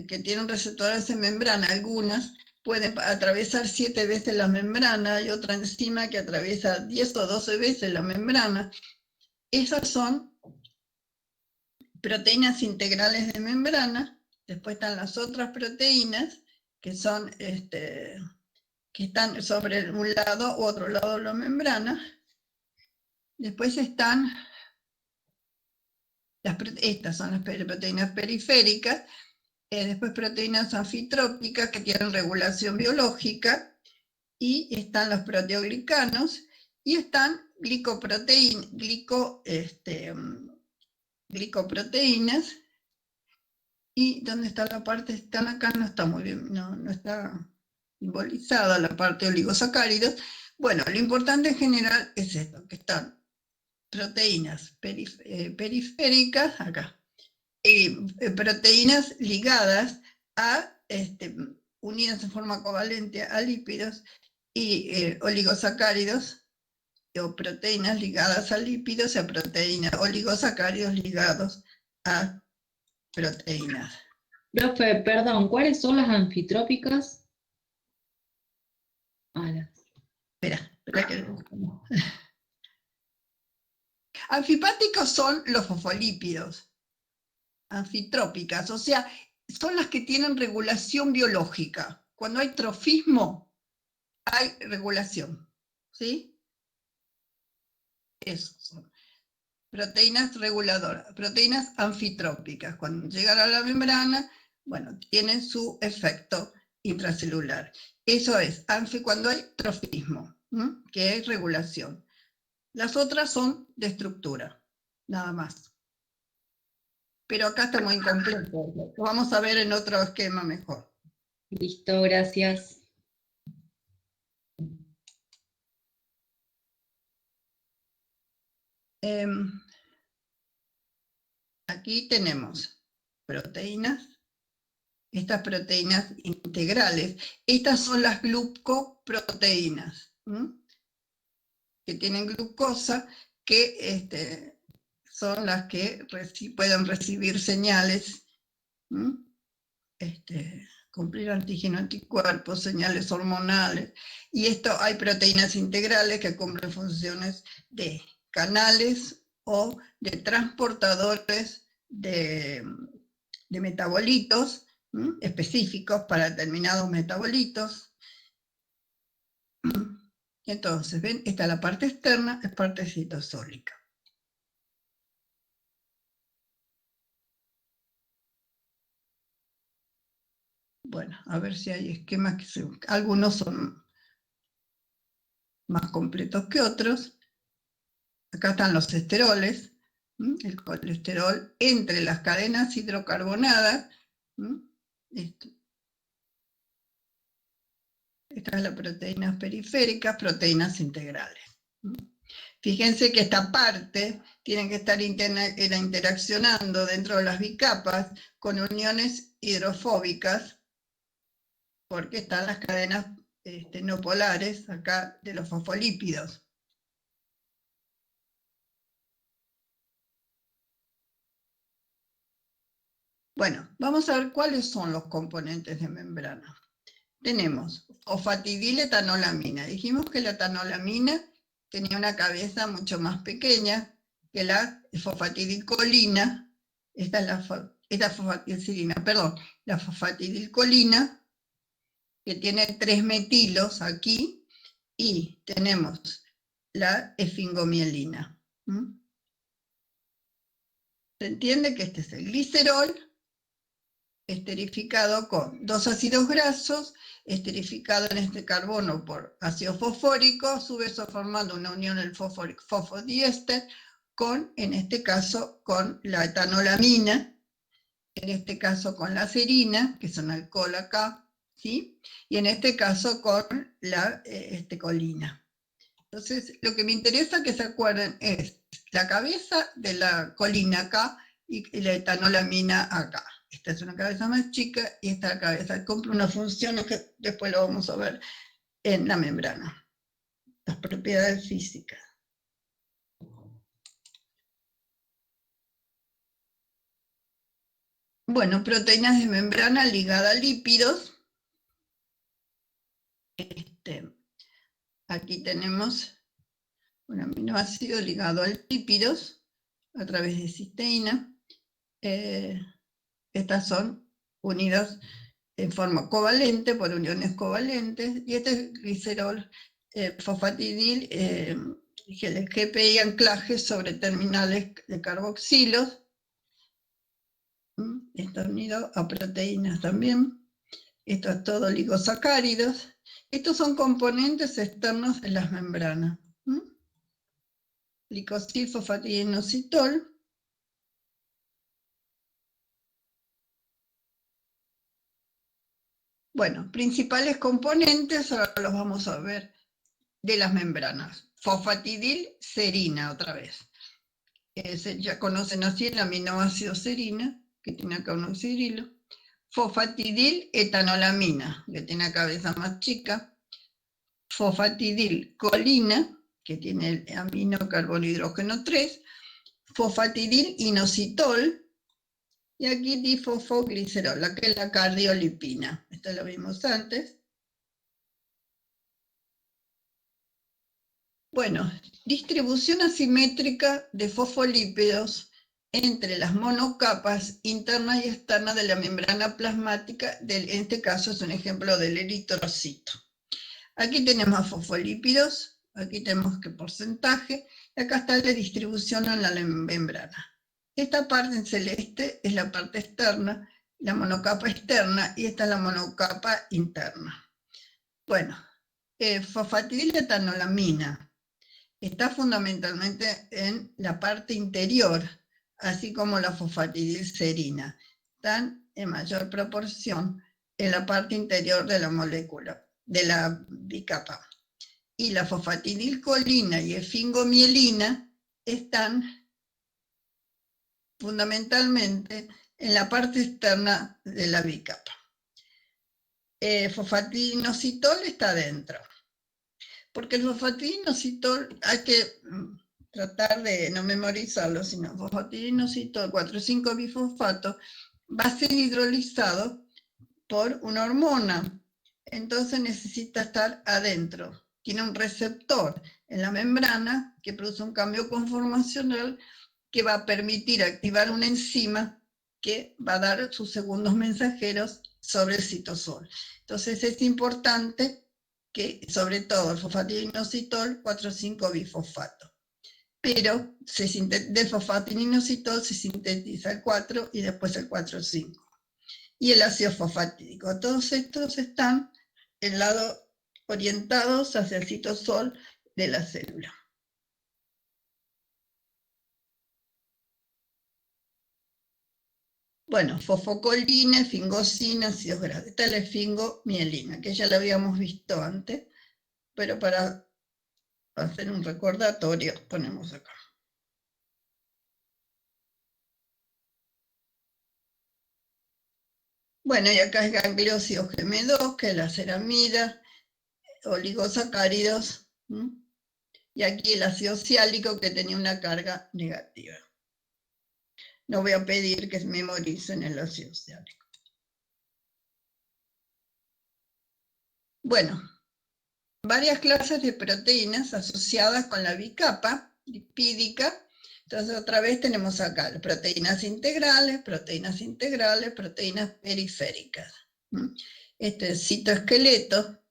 que tienen receptores en membrana. Algunas pueden atravesar 7 veces la membrana, y otra enzima que atraviesa 10 o 12 veces la membrana. Esas son proteínas integrales de membrana. Después están las otras proteínas que son que están sobre un lado u otro lado de la membrana. Después están estas son las proteínas periféricas. Después proteínas anfitrópicas que tienen regulación biológica, y están los proteoglicanos, y están glicoproteínas. ¿Y dónde está la parte? Están acá, no está muy bien, no está simbolizada la parte de oligosacáridos. Bueno, lo importante en general es esto, que están proteínas periféricas, acá, proteínas ligadas a, unidas en forma covalente a lípidos, y oligosacáridos, o proteínas ligadas a lípidos, y a proteínas, oligosacáridos ligados a proteínas. Profe, perdón, ¿cuáles son las anfitrópicas? Espera que... Anfipáticos son los fosfolípidos. Anfitrópicas, o sea, son las que tienen regulación biológica. Cuando hay trofismo, hay regulación, ¿sí? Eso son proteínas reguladoras, proteínas anfitrópicas. Cuando llegan a la membrana, bueno, tienen su efecto intracelular. Eso es cuando hay trofismo, que es regulación. Las otras son de estructura, nada más. Pero acá está muy incompleto. Lo vamos a ver en otro esquema mejor. Listo, gracias. Aquí tenemos proteínas, estas proteínas integrales. Estas son las glucoproteínas, que tienen glucosa, que son las que pueden recibir señales, cumplir antígeno anticuerpos, señales hormonales. Y hay proteínas integrales que cumplen funciones de canales o de transportadores de metabolitos específicos para determinados metabolitos. Entonces, ven, esta es la parte externa, es parte citosólica. Bueno, a ver si hay esquemas algunos son más completos que otros. Acá están los esteroles, el colesterol entre las cadenas hidrocarbonadas. Estas son las proteínas periféricas, proteínas integrales. Fíjense que esta parte tiene que estar interaccionando dentro de las bicapas con uniones hidrofóbicas, porque están las cadenas no polares acá de los fosfolípidos. Bueno, vamos a ver cuáles son los componentes de membrana. Tenemos fosfatidiletoanolamina. Dijimos que la etanolamina tenía una cabeza mucho más pequeña que la fosfatidilcolina. Esta es la fosfatidilcolina, que tiene 3 metilos aquí, y tenemos la esfingomielina. Se entiende que este es el glicerol, esterificado con 2 ácidos grasos, esterificado en este carbono por ácido fosfórico, a su vez formando una unión del fosfodiéster con, en este caso, con la etanolamina, en este caso con la serina, que es un alcohol acá, ¿sí? Y en este caso con la colina. Entonces, lo que me interesa que se acuerden es la cabeza de la colina acá y la etanolamina acá. Esta es una cabeza más chica y esta cabeza cumple una función que después lo vamos a ver en la membrana, las propiedades físicas. Bueno, proteínas de membrana ligadas a lípidos. Aquí tenemos un aminoácido ligado a lípidos a través de cisteína. Estas son unidas en forma covalente por uniones covalentes, y este es glicerol fosfatidil, el GPI anclaje sobre terminales de carboxilos. Está unido a proteínas también. Esto es todo oligosacáridos. Estos son componentes externos de las membranas. Glicosil, fosfatidinoxitol. Bueno, principales componentes, ahora los vamos a ver, de las membranas. Fosfatidilserina, otra vez. Ya conocen así el aminoácido serina, que tiene acá un oxidrilo. Fosfatidil-etanolamina, que tiene la cabeza más chica. Fosfatidilcolina, que tiene el amino carbono hidrógeno 3. Fosfatidil-inositol. Y aquí difosfoglicerol, la que es la cardiolipina. Esto lo vimos antes. Bueno, distribución asimétrica de fosfolípidos entre las monocapas internas y externas de la membrana plasmática, en este caso es un ejemplo del eritrocito. Aquí tenemos fosfolípidos, aquí tenemos qué porcentaje, y acá está la distribución en la membrana. Esta parte en celeste es la parte externa, la monocapa externa, y esta es la monocapa interna. Bueno, fosfatidiletonolamina está fundamentalmente en la parte interior, así como la fosfatidilserina. Están en mayor proporción en la parte interior de la molécula, de la bicapa. Y la fosfatidilcolina y esfingomielina están fundamentalmente en la parte externa de la bicapa. Fosfatidinoxitol está adentro. Porque el fosfatidinoxitol hay que tratar de no memorizarlo, sino fosfatidinoxitol 4,5-bifosfato va a ser hidrolizado por una hormona, entonces necesita estar adentro. Tiene un receptor en la membrana que produce un cambio conformacional que va a permitir activar una enzima que va a dar sus segundos mensajeros sobre el citosol. Entonces es importante que, sobre todo, el fosfatidinoxitol 4,5-bifosfato. Pero del fosfatidinoxitol se sintetiza el 4 y después el 4,5. Y el ácido fosfatídico. Todos estos están del lado orientados hacia el citosol de la célula. Bueno, fosfocolina, esfingosina, ácidos grasos. Esta es la esfingomielina, que ya la habíamos visto antes, pero para hacer un recordatorio ponemos acá. Bueno, y acá es gangliósido GM2, que es la ceramida, oligosacáridos, y aquí el ácido siálico, que tenía una carga negativa. No voy a pedir que memoricen el ácido siálico. Bueno, varias clases de proteínas asociadas con la bicapa lipídica. Entonces otra vez tenemos acá proteínas integrales, proteínas periféricas. Este es citoesqueleto,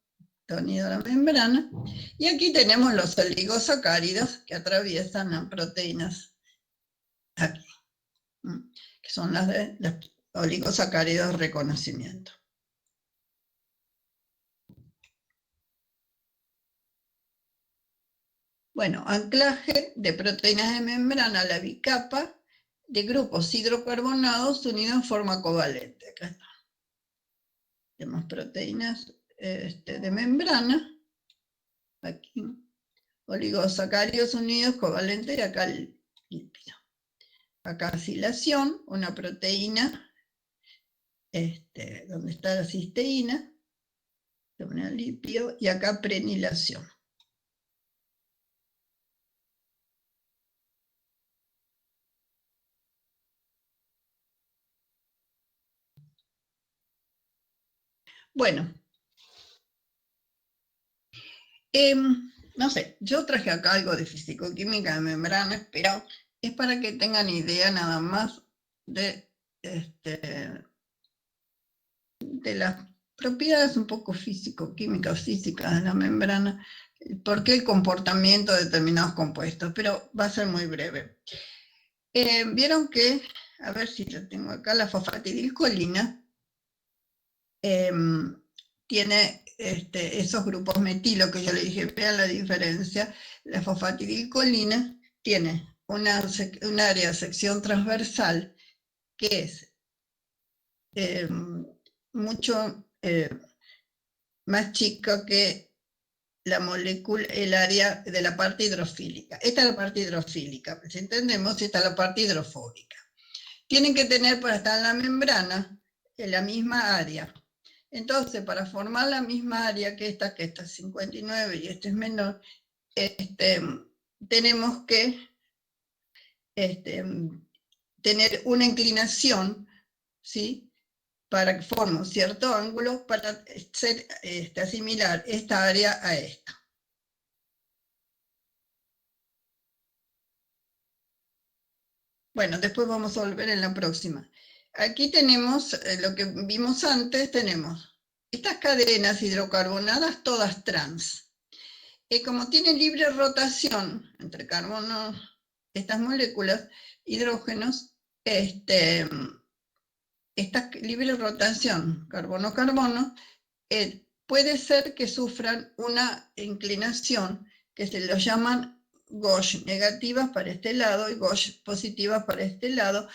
unido a la membrana, y aquí tenemos los oligosacáridos que atraviesan las proteínas aquí, que son las de los oligosacáridos de reconocimiento. Bueno, anclaje de proteínas de membrana a la bicapa de grupos hidrocarbonados unidos en forma covalente. Acá está. Tenemos proteínas de membrana, aquí, oligosacáridos unidos covalentes y acá el lípido. Acá acilación, una proteína, donde está la cisteína, el lípido, y acá prenilación. Bueno, no sé, yo traje acá algo de fisicoquímica de membranas, pero es para que tengan idea nada más de las propiedades un poco físico-químicas, físicas de la membrana, por qué el comportamiento de determinados compuestos, pero va a ser muy breve. Vieron que, a ver si lo tengo acá, la fosfatidilcolina tiene esos grupos metilo que yo le dije, vean la diferencia. La fosfatidilcolina tiene un área de sección transversal que es mucho más chica que la molécula, el área de la parte hidrofílica. Esta es la parte hidrofílica, si entendemos, esta es la parte hidrofóbica. Tienen que tener para estar en la membrana en la misma área. Entonces, para formar la misma área que esta es 59 y este es menor, tenemos que tener una inclinación, ¿sí?, para que forme un cierto ángulo para asimilar esta área a esta. Bueno, después vamos a volver en la próxima. Aquí tenemos lo que vimos antes, tenemos estas cadenas hidrocarbonadas todas trans. Como tienen libre rotación entre carbono, estas moléculas, hidrógenos, esta libre rotación carbono-carbono, puede ser que sufran una inclinación que se lo llaman Gauge negativas para este lado y Gauge positivas para este lado,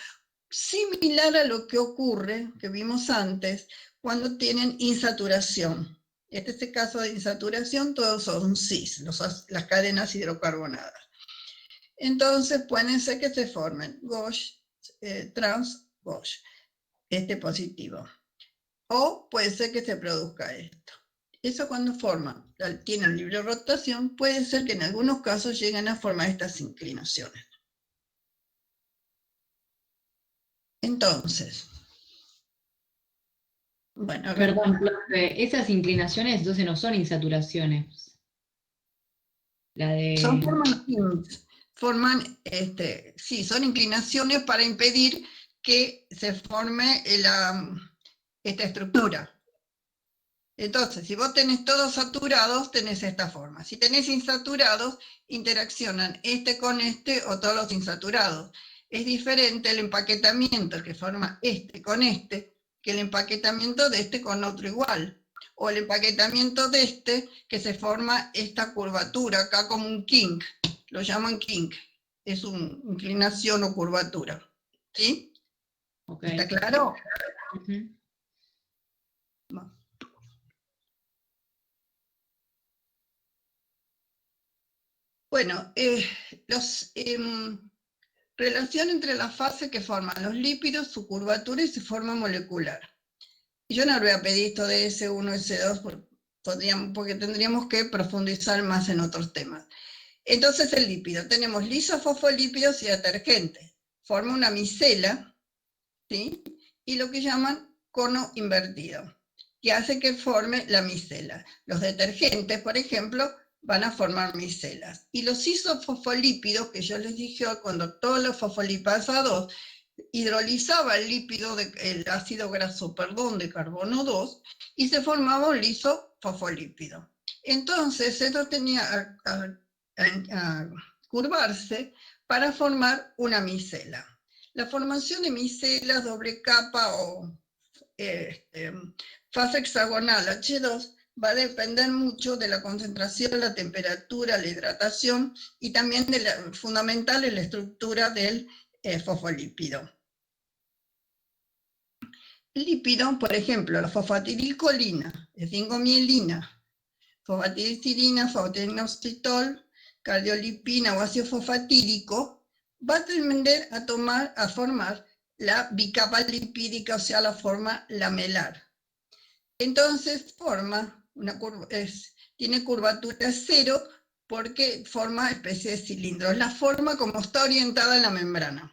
similar a lo que ocurre, que vimos antes, cuando tienen insaturación. Este es el caso de insaturación, todos son cis, las cadenas hidrocarbonadas. Entonces pueden ser que se formen Gauge, trans, Gauge, positivo. O puede ser que se produzca esto. Eso cuando forman, tienen libre rotación, puede ser que en algunos casos lleguen a formar estas inclinaciones. Entonces, bueno, Perdón, profe, esas inclinaciones entonces no son insaturaciones. La de... sí, son inclinaciones para impedir que se forme esta estructura. Entonces, si vos tenés todos saturados, tenés esta forma. Si tenés insaturados, interaccionan con o todos los insaturados. Es diferente el empaquetamiento que forma con que el empaquetamiento de con otro igual. O el empaquetamiento de que se forma esta curvatura, acá como un kink. Lo llaman kink. Es una inclinación o curvatura. ¿Sí? Okay. ¿Está claro? Uh-huh. Bueno, relación entre las fases que forman los lípidos, su curvatura y su forma molecular. Yo no voy a pedir esto de S1, S2, porque tendríamos que profundizar más en otros temas. Entonces el lípido, tenemos lisofosfolípidos y detergentes. Forma una micela, ¿sí?, y lo que llaman cono invertido, que hace que forme la micela. Los detergentes, por ejemplo, van a formar micelas. Y los isofosfolípidos, que yo les dije cuando todos los fosfolipasados hidrolizaba el lípido, el ácido graso, de carbono 2, y se formaba un lisofosfolípido. Entonces, esto tenía a curvarse para formar una micela. La formación de micelas doble capa o fase hexagonal H2 va a depender mucho de la concentración, la temperatura, la hidratación y también fundamental en la estructura del fosfolípido. El lípido, por ejemplo, la fosfatidilcolina, 5-mielina, fosfatidilcidina, fosfatinoxitol, cardiolipina o ácido fosfatídico, va a tender a formar la bicapa lipídica, o sea, la forma lamelar. Entonces forma tiene curvatura cero porque forma especie de cilindro. Es la forma como está orientada en la membrana.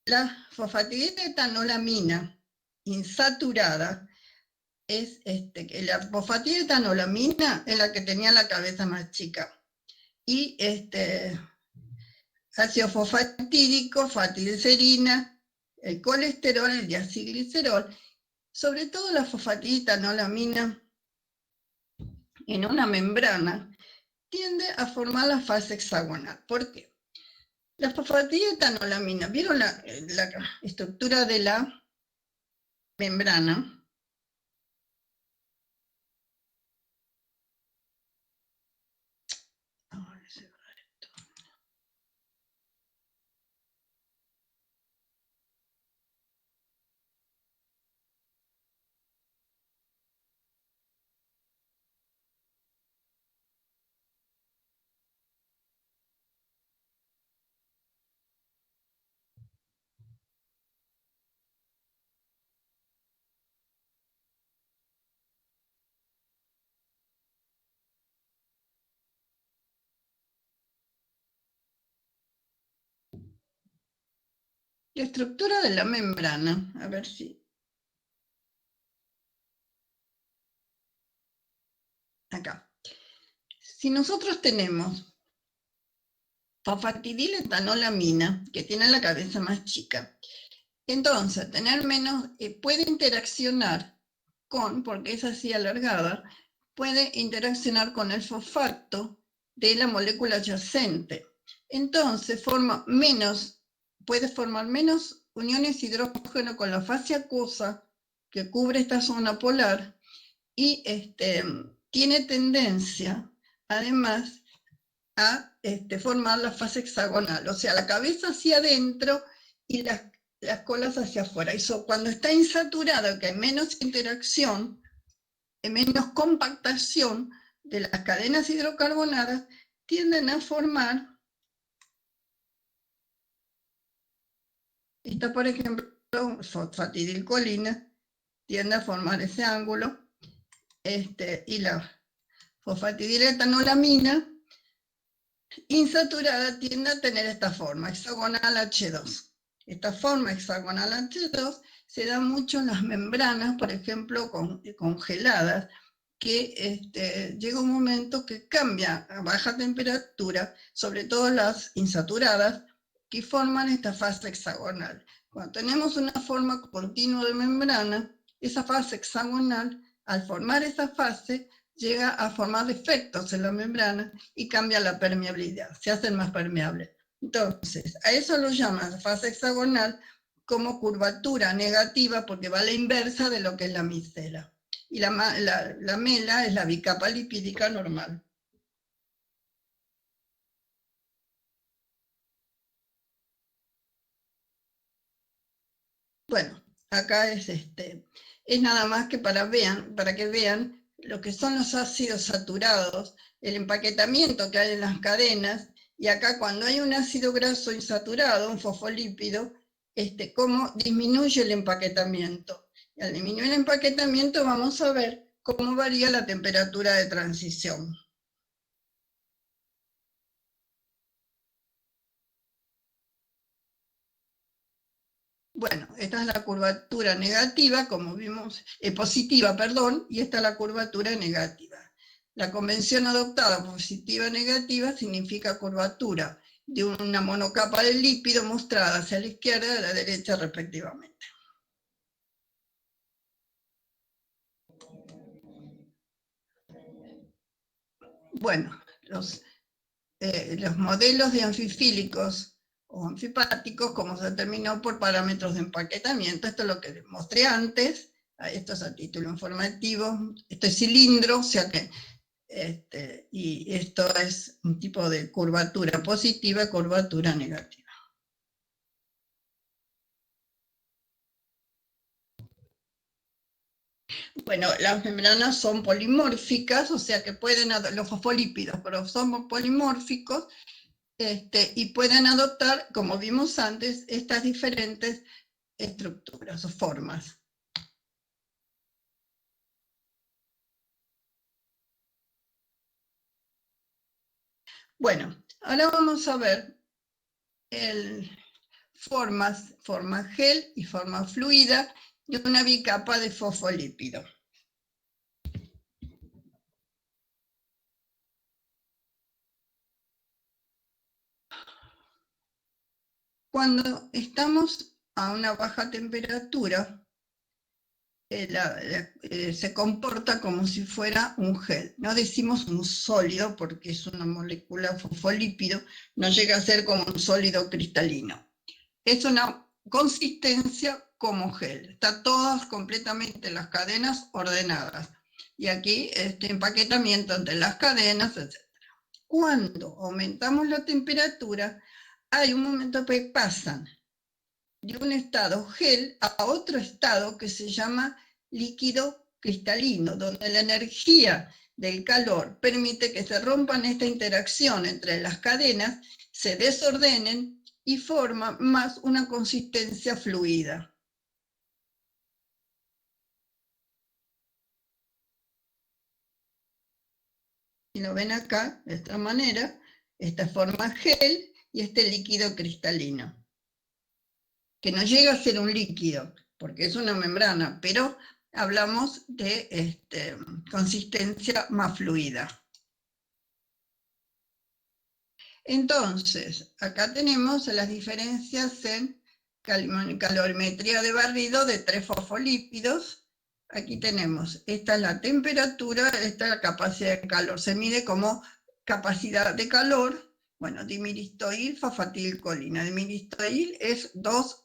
La fosfatidiletoanolamina insaturada es la fosfatidiletoanolamina es la que tenía la cabeza más chica. Y ácido fosfatídico, fatilserina, el colesterol, el diacilglicerol, sobre todo la fosfatidiletoanolamina en una membrana tiende a formar la fase hexagonal. ¿Por qué? La fosfatidiletoanolamina, ¿vieron la estructura de la membrana? La estructura de la membrana, a ver si... Acá. Si nosotros tenemos fosfatidiletoanolamina, que tiene la cabeza más chica, entonces tener menos, puede interaccionar con, porque es así alargada, puede interaccionar con el fosfato de la molécula adyacente. Entonces puede formar menos uniones hidrógeno con la fase acuosa que cubre esta zona polar y tiene tendencia, además, a formar la fase hexagonal, o sea, la cabeza hacia adentro y las colas hacia afuera. Eso cuando está insaturado, que hay menos interacción, menos compactación de las cadenas hidrocarbonadas, tienden a formar, esta por ejemplo, fosfatidilcolina, tiende a formar ese ángulo, y la fosfatidiletoanolamina insaturada tiende a tener esta forma, hexagonal H2. Esta forma hexagonal H2 se da mucho en las membranas, por ejemplo, congeladas, que llega un momento que cambia a baja temperatura, sobre todo las insaturadas, que forman esta fase hexagonal. Cuando tenemos una forma continua de membrana, esa fase hexagonal, al formar esa fase, llega a formar defectos en la membrana y cambia la permeabilidad, se hacen más permeables. Entonces, a eso lo llaman fase hexagonal como curvatura negativa porque va a la inversa de lo que es la micela. Y la mela es la bicapa lipídica normal. Bueno, acá es nada más que para que vean lo que son los ácidos saturados, el empaquetamiento que hay en las cadenas, y acá cuando hay un ácido graso insaturado, un fosfolípido, cómo disminuye el empaquetamiento. Y al disminuir el empaquetamiento vamos a ver cómo varía la temperatura de transición. Bueno, esta es la curvatura negativa, como vimos, positiva, perdón, y esta es la curvatura negativa. La convención adoptada positiva-negativa significa curvatura de una monocapa de lípido mostrada hacia la izquierda y a la derecha respectivamente. Bueno, los modelos de anfifílicos o anfipáticos, como se determinó por parámetros de empaquetamiento. Esto es lo que mostré antes, esto es a título informativo, esto es cilindro, o sea que, y esto es un tipo de curvatura positiva, curvatura negativa. Bueno, las membranas son polimórficas, o sea que pueden, los fosfolípidos, pero son polimórficos, y pueden adoptar, como vimos antes, estas diferentes estructuras o formas. Bueno, ahora vamos a ver forma gel y forma fluida de una bicapa de fosfolípido. Cuando estamos a una baja temperatura, se comporta como si fuera un gel. No decimos un sólido porque es una molécula fosfolípido, no llega a ser como un sólido cristalino. Es una consistencia como gel. Está todas completamente las cadenas ordenadas. Y aquí este empaquetamiento entre las cadenas, etc. Cuando aumentamos la temperatura, hay un momento que pasan de un estado gel a otro estado que se llama líquido cristalino, donde la energía del calor permite que se rompan esta interacción entre las cadenas, se desordenen y forma más una consistencia fluida. Y lo ven acá, de esta manera, esta forma gel y este líquido cristalino, que no llega a ser un líquido, porque es una membrana, pero hablamos de consistencia más fluida. Entonces, acá tenemos las diferencias en calorimetría de barrido de 3 fosfolípidos. Aquí tenemos, esta es la temperatura, esta es la capacidad de calor. Se mide como capacidad de calor. Bueno, dimiristoil, fosfatilcolina. Dimiristoil es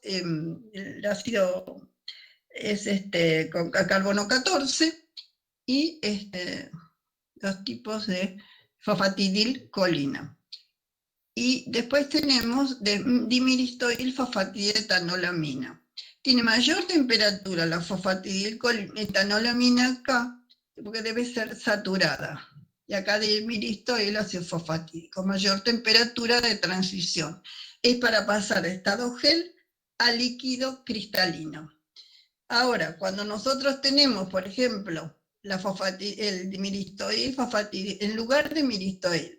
el ácido es con carbono 14 y dos tipos de fosfatidilcolina. Y después tenemos dimiristoil fosfatidetanolamina. Tiene mayor temperatura la fosfatidilcolina acá, porque debe ser saturada. Y acá dimiristoil ácido fosfatídico, mayor temperatura de transición. Es para pasar de estado gel a líquido cristalino. Ahora, cuando nosotros tenemos, por ejemplo, el dimiristoil en lugar de miristoil,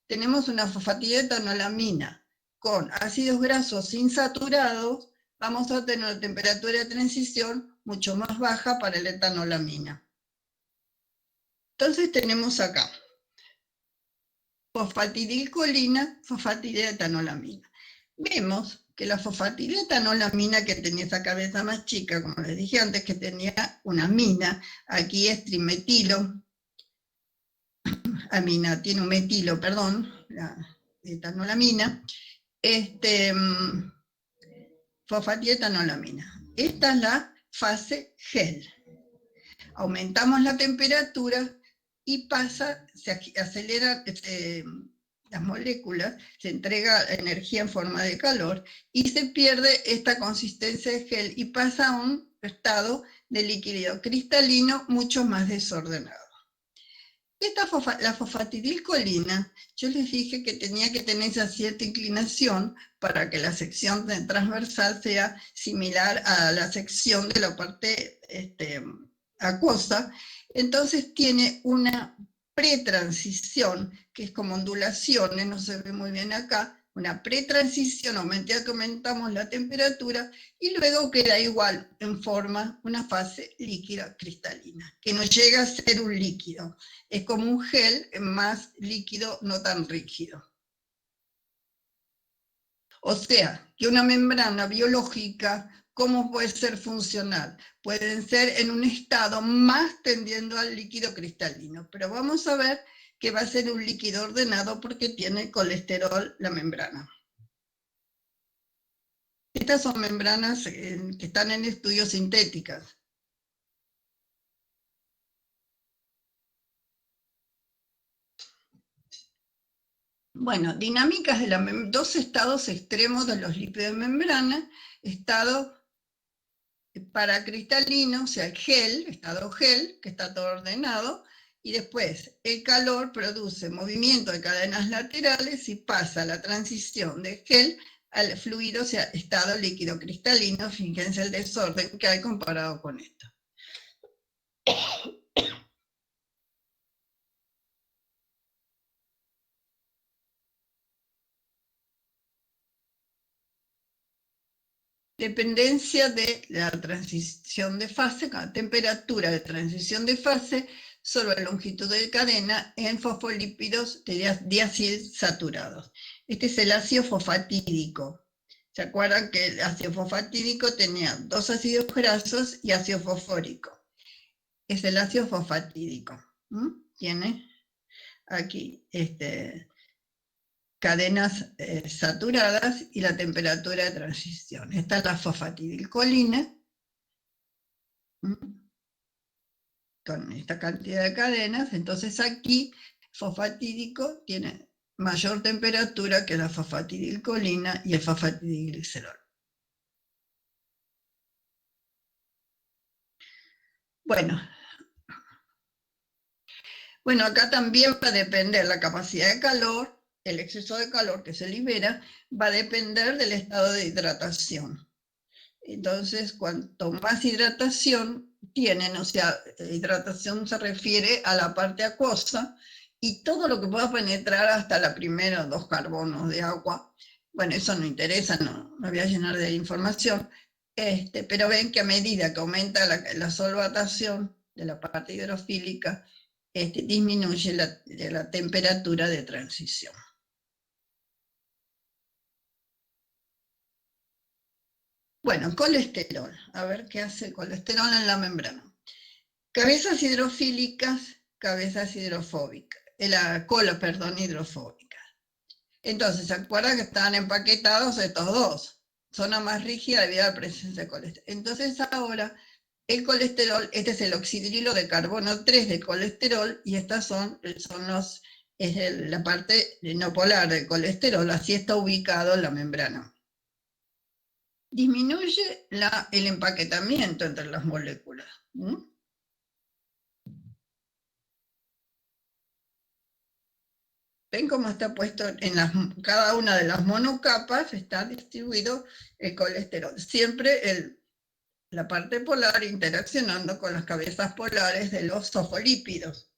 tenemos una fosfatidetanolamina con ácidos grasos insaturados, vamos a tener una temperatura de transición mucho más baja para la etanolamina. Entonces tenemos acá fosfatidilcolina, fosfatidetanolamina. Vemos que la fosfatidetanolamina, que tenía esa cabeza más chica, como les dije antes, que tenía una amina, aquí es trimetilo, amina, tiene un metilo, perdón, la etanolamina, fosfatidetanolamina. Esta es la fase gel. Aumentamos la temperatura y se acelera las moléculas, se entrega energía en forma de calor y se pierde esta consistencia de gel y pasa a un estado de líquido cristalino mucho más desordenado. La fosfatidilcolina, yo les dije que tenía que tener esa cierta inclinación para que la sección transversal sea similar a la sección de la parte acuosa. Entonces tiene una pretransición, que es como ondulaciones, no se ve muy bien acá, una pretransición a medida que aumentamos la temperatura, y luego queda igual en forma, una fase líquida cristalina, que no llega a ser un líquido, es como un gel más líquido, no tan rígido. O sea, que una membrana biológica, ¿cómo puede ser funcional? Pueden ser en un estado más tendiendo al líquido cristalino, pero vamos a ver que va a ser un líquido ordenado porque tiene colesterol la membrana. Estas son membranas que están en estudios sintéticas. Bueno, dinámicas de dos estados extremos de los lípidos de membrana, estado para cristalino, o sea, el gel, estado gel, que está todo ordenado, y después el calor produce movimiento de cadenas laterales y pasa la transición de gel al fluido, o sea, estado líquido cristalino. Fíjense el desorden que hay comparado con esto. Dependencia de la transición de fase, temperatura de transición de fase sobre la longitud de cadena en fosfolípidos diacil saturados. Este es el ácido fosfatídico. ¿Se acuerdan que el ácido fosfatídico tenía dos ácidos grasos y ácido fosfórico? Es el ácido fosfatídico. Tiene aquí cadenas saturadas y la temperatura de transición. Esta es la fosfatidilcolina, con esta cantidad de cadenas. Entonces aquí fosfatídico tiene mayor temperatura que la fosfatidilcolina y el fosfatidilglicerol. Bueno, acá también va a depender la capacidad de calor. El exceso de calor que se libera va a depender del estado de hidratación. Entonces, cuanto más hidratación tienen, o sea, hidratación se refiere a la parte acuosa, y todo lo que pueda penetrar hasta la primera 2 carbonos de agua, bueno, eso no interesa, no voy a llenar de información, pero ven que a medida que aumenta la solvatación de la parte hidrofílica, disminuye la temperatura de transición. Bueno, colesterol. A ver qué hace el colesterol en la membrana. Cabezas hidrofílicas, cabezas hidrofóbicas. La cola, perdón, hidrofóbica. Entonces, ¿se acuerdan que estaban empaquetados estos dos? Zona más rígida debido a la presencia de colesterol. Entonces ahora el colesterol, este es el oxidrilo de carbono 3 de colesterol, y estas es la parte no polar del colesterol, así está ubicado en la membrana. Disminuye el empaquetamiento entre las moléculas. ¿Ven cómo está puesto en cada una de las monocapas? Está distribuido el colesterol. Siempre la parte polar interaccionando con las cabezas polares de los fosfolípidos.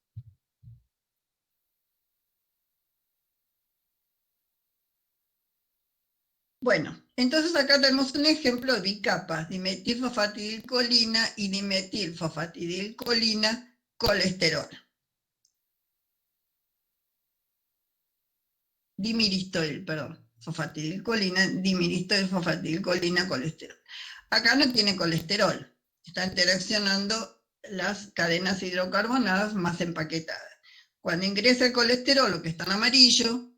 Bueno, entonces acá tenemos un ejemplo de bicapas, dimetilfosfatidilcolina y dimetilfosfatidilcolina colesterol. Dimiristol, perdón, fosfatidilcolina, dimiristol, fosfatidilcolina, colesterol. Acá no tiene colesterol, está interaccionando las cadenas hidrocarbonadas más empaquetadas. Cuando ingresa el colesterol, lo que está en amarillo,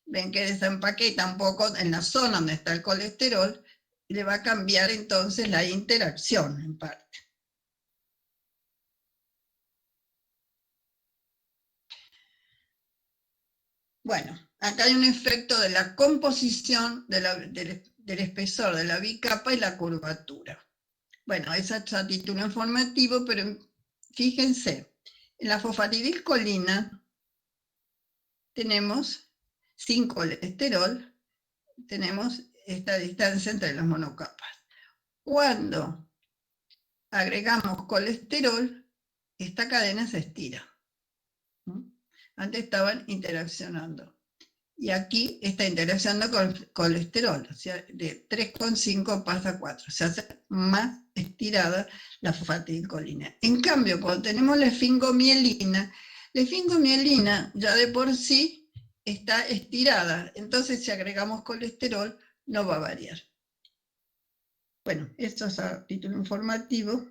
ven que desempaqueta un poco en la zona donde está el colesterol, y le va a cambiar entonces la interacción en parte. Bueno, acá hay un efecto de la composición del espesor de la bicapa y la curvatura. Bueno, eso es a título informativo, pero fíjense, en la fosfatidilcolina tenemos sin colesterol, tenemos esta distancia entre las monocapas. Cuando agregamos colesterol, esta cadena se estira. Antes estaban interaccionando. Y aquí está interaccionando con colesterol, o sea, de 3,5 pasa a 4. Se hace más estirada la fosfatidilcolina. En cambio, cuando tenemos la esfingomielina ya de por sí está estirada. Entonces, si agregamos colesterol, no va a variar. Bueno, esto es a título informativo.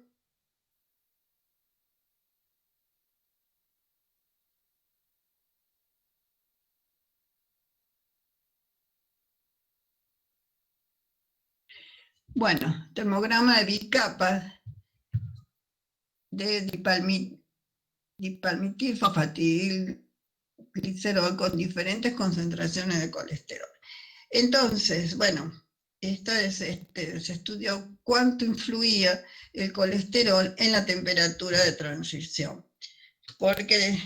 Bueno, termograma de bicapas de dipalmitilfosfatidilglicerol con diferentes concentraciones de colesterol. Entonces, bueno, se estudió cuánto influía el colesterol en la temperatura de transición. Porque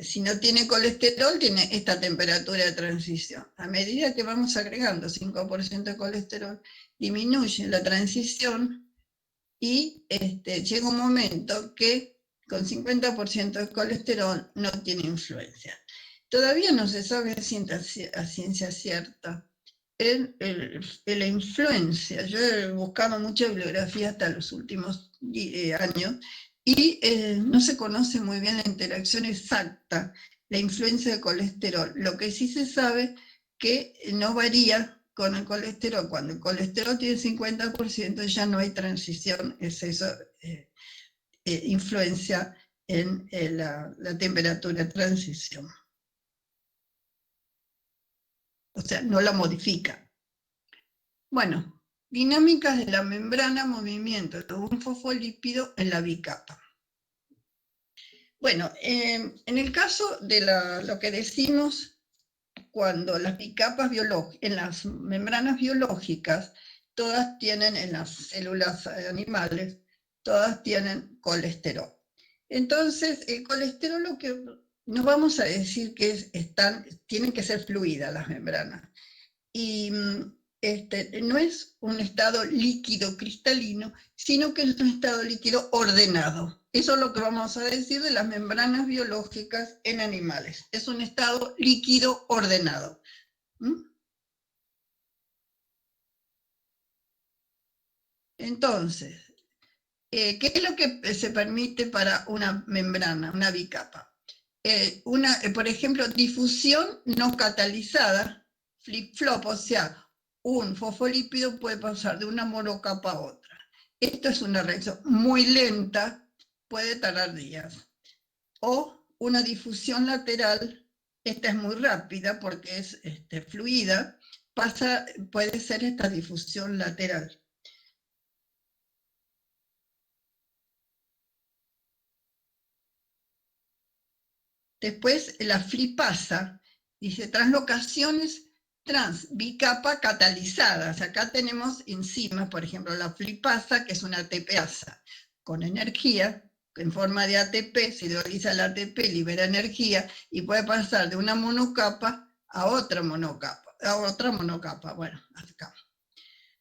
si no tiene colesterol, tiene esta temperatura de transición. A medida que vamos agregando 5% de colesterol, disminuye la transición y llega un momento que con 50% de colesterol no tiene influencia. Todavía no se sabe a ciencia cierta en la influencia. Yo he buscado mucha bibliografía hasta los últimos años y no se conoce muy bien la interacción exacta, la influencia del colesterol. Lo que sí se sabe que no varía con el colesterol. Cuando el colesterol tiene 50% ya no hay transición, es eso, influencia en la temperatura de transición. O sea, no la modifica. Bueno, dinámicas de la membrana, movimiento de un fosfolípido en la bicapa. Bueno, en el caso de lo que decimos cuando las bicapas en las membranas biológicas, todas tienen, en las células animales, todas tienen colesterol. Entonces, el colesterol, lo que no vamos a decir que tienen que ser fluidas las membranas. Y no es un estado líquido cristalino, sino que es un estado líquido ordenado. Eso es lo que vamos a decir de las membranas biológicas en animales. Es un estado líquido ordenado. Entonces, ¿qué es lo que se permite para una membrana, una bicapa? Por ejemplo, difusión no catalizada, flip-flop, o sea, un fosfolípido puede pasar de una monocapa a otra. Esto es una reacción muy lenta, puede tardar días. O una difusión lateral, esta es muy rápida porque es fluida, puede ser esta difusión lateral. Después la flipasa, dice translocaciones bicapa catalizadas. Acá tenemos enzimas, por ejemplo, la flipasa, que es una ATPasa con energía, en forma de ATP, se hidroliza el ATP, libera energía y puede pasar de una monocapa a otra monocapa. Bueno, acá.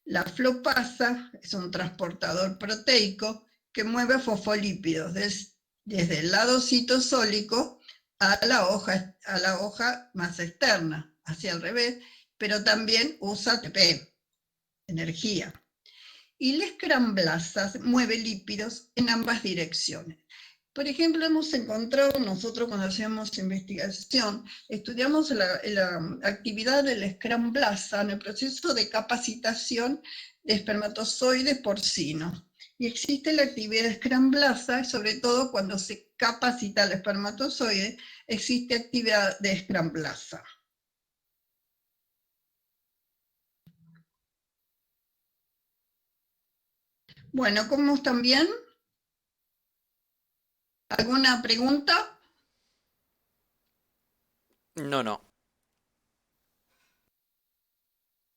La flopasa es un transportador proteico que mueve fosfolípidos desde el lado citosólico a la hoja más externa, hacia el revés, pero también usa ATP, energía. Y la escramblasa mueve lípidos en ambas direcciones. Por ejemplo, hemos encontrado nosotros cuando hacemos investigación, estudiamos la actividad de la escramblasa en el proceso de capacitación de espermatozoides porcinos. Y existe la actividad de escramblasa, sobre todo cuando se capacita el espermatozoide, existe actividad de escramblasa. Bueno, ¿cómo están bien? ¿Alguna pregunta? No.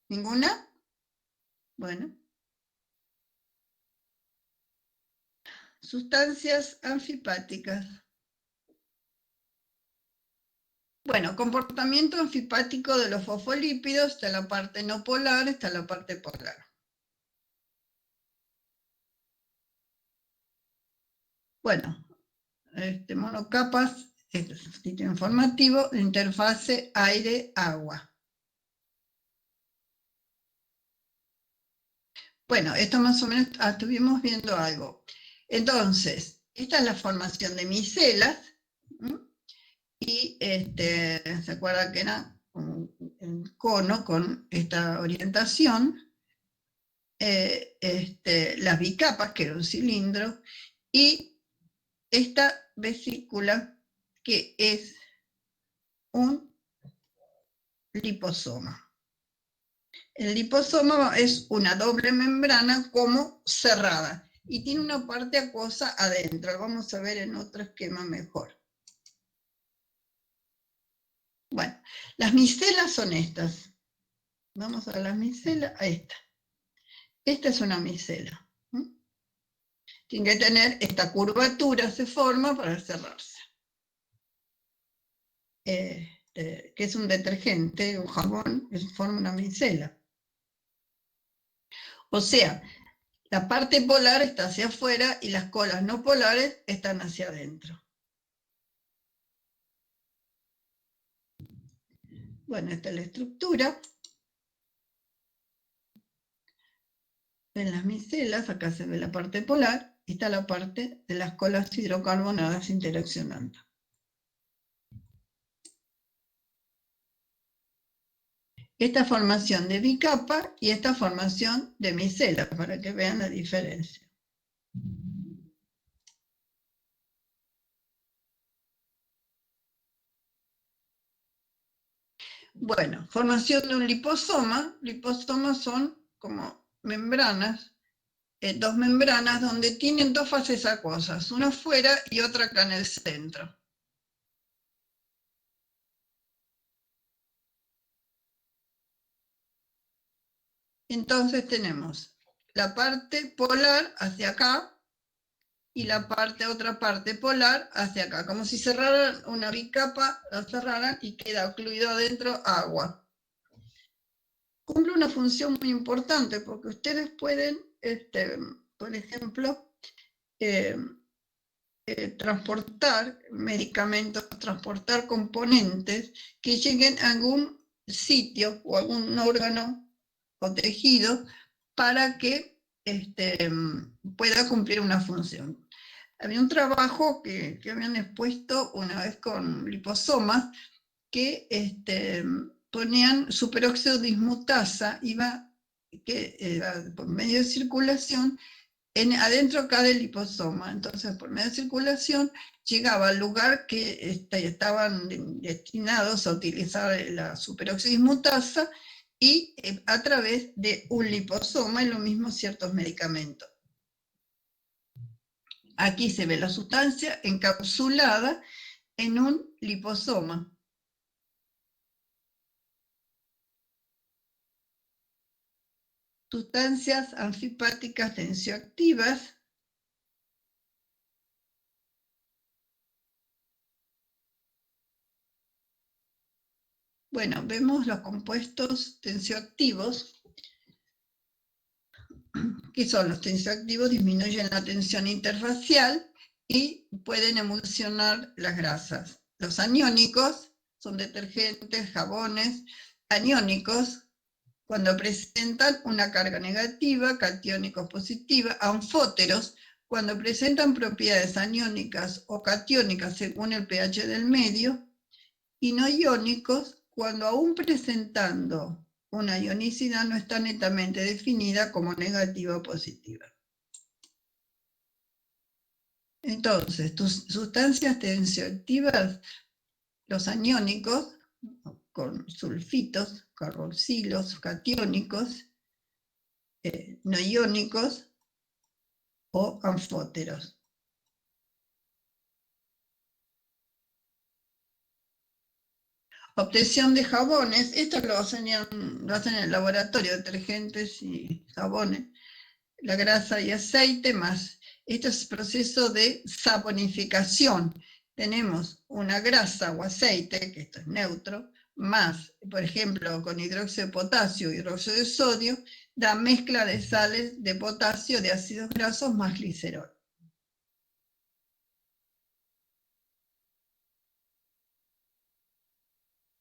¿Ninguna? Bueno. Sustancias anfipáticas. Bueno, comportamiento anfipático de los fosfolípidos, está la parte no polar, está la parte polar. Bueno, monocapas, título informativo, interfase aire-agua. Bueno, esto más o menos estuvimos viendo algo. Entonces, esta es la formación de micelas, y se acuerda que era un cono con esta orientación, las bicapas, que era un cilindro, y esta vesícula, que es un liposoma. El liposoma es una doble membrana como cerrada y tiene una parte acuosa adentro. Lo vamos a ver en otro esquema mejor. Bueno, las micelas son estas. Vamos a las micelas, ahí está. Esta es una micela. Tiene que tener esta curvatura, se forma para cerrarse. Que es un detergente, un jabón, que forma una micela. O sea, la parte polar está hacia afuera y las colas no polares están hacia adentro. Bueno, esta es la estructura. En las micelas, acá se ve la parte polar, y está la parte de las colas hidrocarbonadas interaccionando. Esta formación de bicapa y esta formación de micela, para que vean la diferencia. Bueno, formación de un liposoma. Liposomas son como membranas, dos membranas donde tienen dos fases acuosas, una afuera y otra acá en el centro. Entonces tenemos la parte polar hacia acá y la otra parte polar hacia acá, como si cerraran una bicapa, la cerraran y queda ocluido adentro agua. Cumple una función muy importante porque ustedes pueden, por ejemplo, transportar medicamentos, transportar componentes que lleguen a algún sitio o algún órgano o tejido para que pueda cumplir una función. Había un trabajo que habían expuesto una vez con liposomas que ponían superóxido de dismutasa, iba por medio de circulación adentro acá del liposoma. Entonces, por medio de circulación, llegaba al lugar que estaban destinados a utilizar la superóxido de dismutasa y a través de un liposoma, y lo mismo ciertos medicamentos. Aquí se ve la sustancia encapsulada en un liposoma. Sustancias anfipáticas tensioactivas. Bueno, vemos los compuestos tensioactivos. ¿Qué son los tensioactivos? Disminuyen la tensión interfacial y pueden emulsionar las grasas. Los aniónicos son detergentes, jabones aniónicos cuando presentan una carga negativa, catiónicos positiva, anfóteros cuando presentan propiedades aniónicas o catiónicas según el pH del medio, y no iónicos cuando aún presentando una ionicidad no está netamente definida como negativa o positiva. Entonces, tus sustancias tensioactivas, los aniónicos, con sulfitos, carboxilos, catiónicos, no iónicos o anfóteros. Obtención de jabones, esto lo hacen en el laboratorio, detergentes y jabones. La grasa y aceite más. Este es el proceso de saponificación. Tenemos una grasa o aceite, que esto es neutro, más, por ejemplo, con hidróxido de potasio, hidróxido de sodio, da mezcla de sales de potasio, de ácidos grasos más glicerol.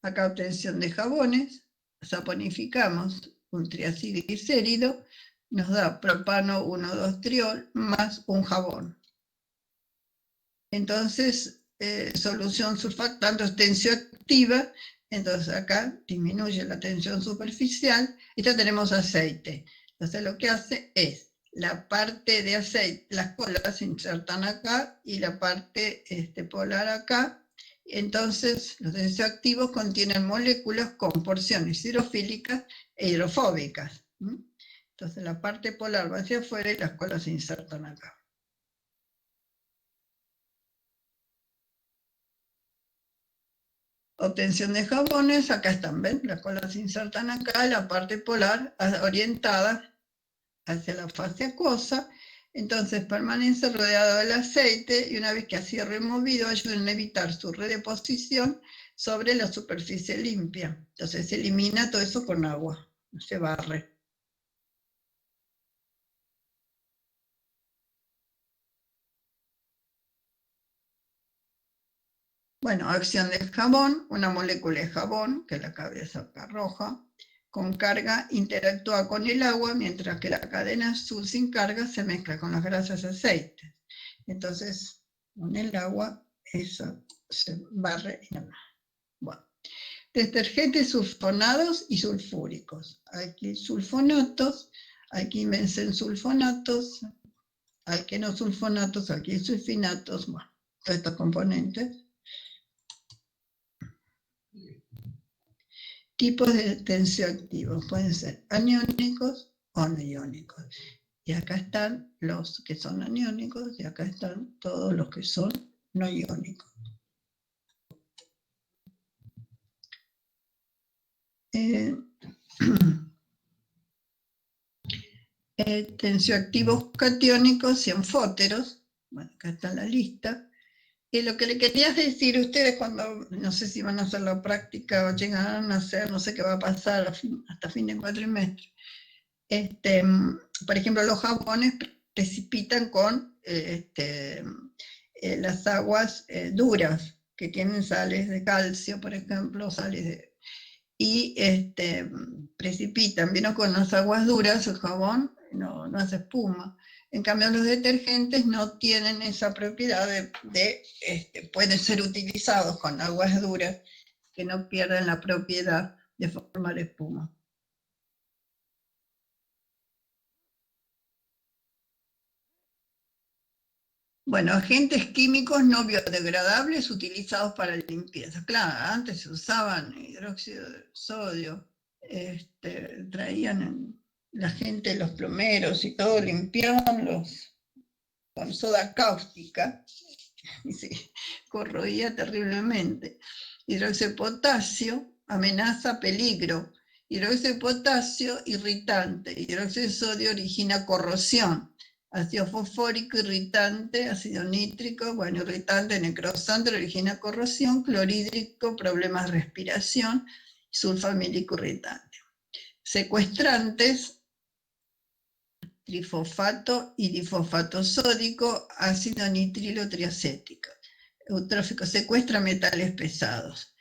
Acá obtención de jabones, saponificamos un triacilglicérido, nos da propano 1,2-triol más un jabón. Entonces, solución surfactante es tensioactiva, entonces acá disminuye la tensión superficial, y ya tenemos aceite. Entonces lo que hace es, la parte de aceite, las colas se insertan acá, y la parte polar acá. Entonces los tensioactivos contienen moléculas con porciones hidrofílicas e hidrofóbicas. Entonces la parte polar va hacia afuera y las colas se insertan acá. Obtención de jabones, acá están, ¿ven? Las colas se insertan acá, la parte polar orientada hacia la fase acuosa, entonces permanece rodeado del aceite y una vez que ha sido removido ayudan a evitar su redeposición sobre la superficie limpia. Entonces se elimina todo eso con agua, se barre. Bueno, acción del jabón, una molécula de jabón, que es la cabeza acá roja, con carga interactúa con el agua, mientras que la cadena azul sin carga se mezcla con las grasas y aceites. Entonces, con el agua, eso se barre y nada más. Bueno, detergentes sulfonados y sulfúricos. Aquí sulfonatos, aquí benzensulfonatos, alquenosulfonatos, aquí sulfinatos, bueno, todos estos componentes. Tipos de tensioactivos pueden ser aniónicos o no iónicos. Y acá están los que son aniónicos y acá están todos los que son no iónicos. Tensioactivos catiónicos y anfóteros. Bueno, acá está la lista. Y lo que le quería decir a ustedes cuando, no sé si van a hacer la práctica o llegarán a hacer, no sé qué va a pasar hasta fin de cuatrimestre. Por ejemplo, los jabones precipitan con las aguas duras, que tienen sales de calcio, por ejemplo, y precipitan. Vino con las aguas duras, el jabón no hace espuma. En cambio, los detergentes no tienen esa propiedad pueden ser utilizados con aguas duras que no pierden la propiedad de formar espuma. Bueno, agentes químicos no biodegradables utilizados para la limpieza. Claro, antes se usaban hidróxido de sodio, la gente, los plomeros y todo, limpiaban con soda cáustica y se corroía terriblemente. Hidróxido de potasio, amenaza, peligro. Hidróxido de potasio, irritante. Hidróxido de sodio origina corrosión. Ácido fosfórico, irritante. Ácido nítrico, bueno, irritante, necrosante, origina corrosión. Clorhídrico, problemas de respiración. Sulfamílico, irritante. Secuestrantes, trifosfato y difosfato sódico, ácido nitrilo triacético. Eutrófico, secuestra metales pesados.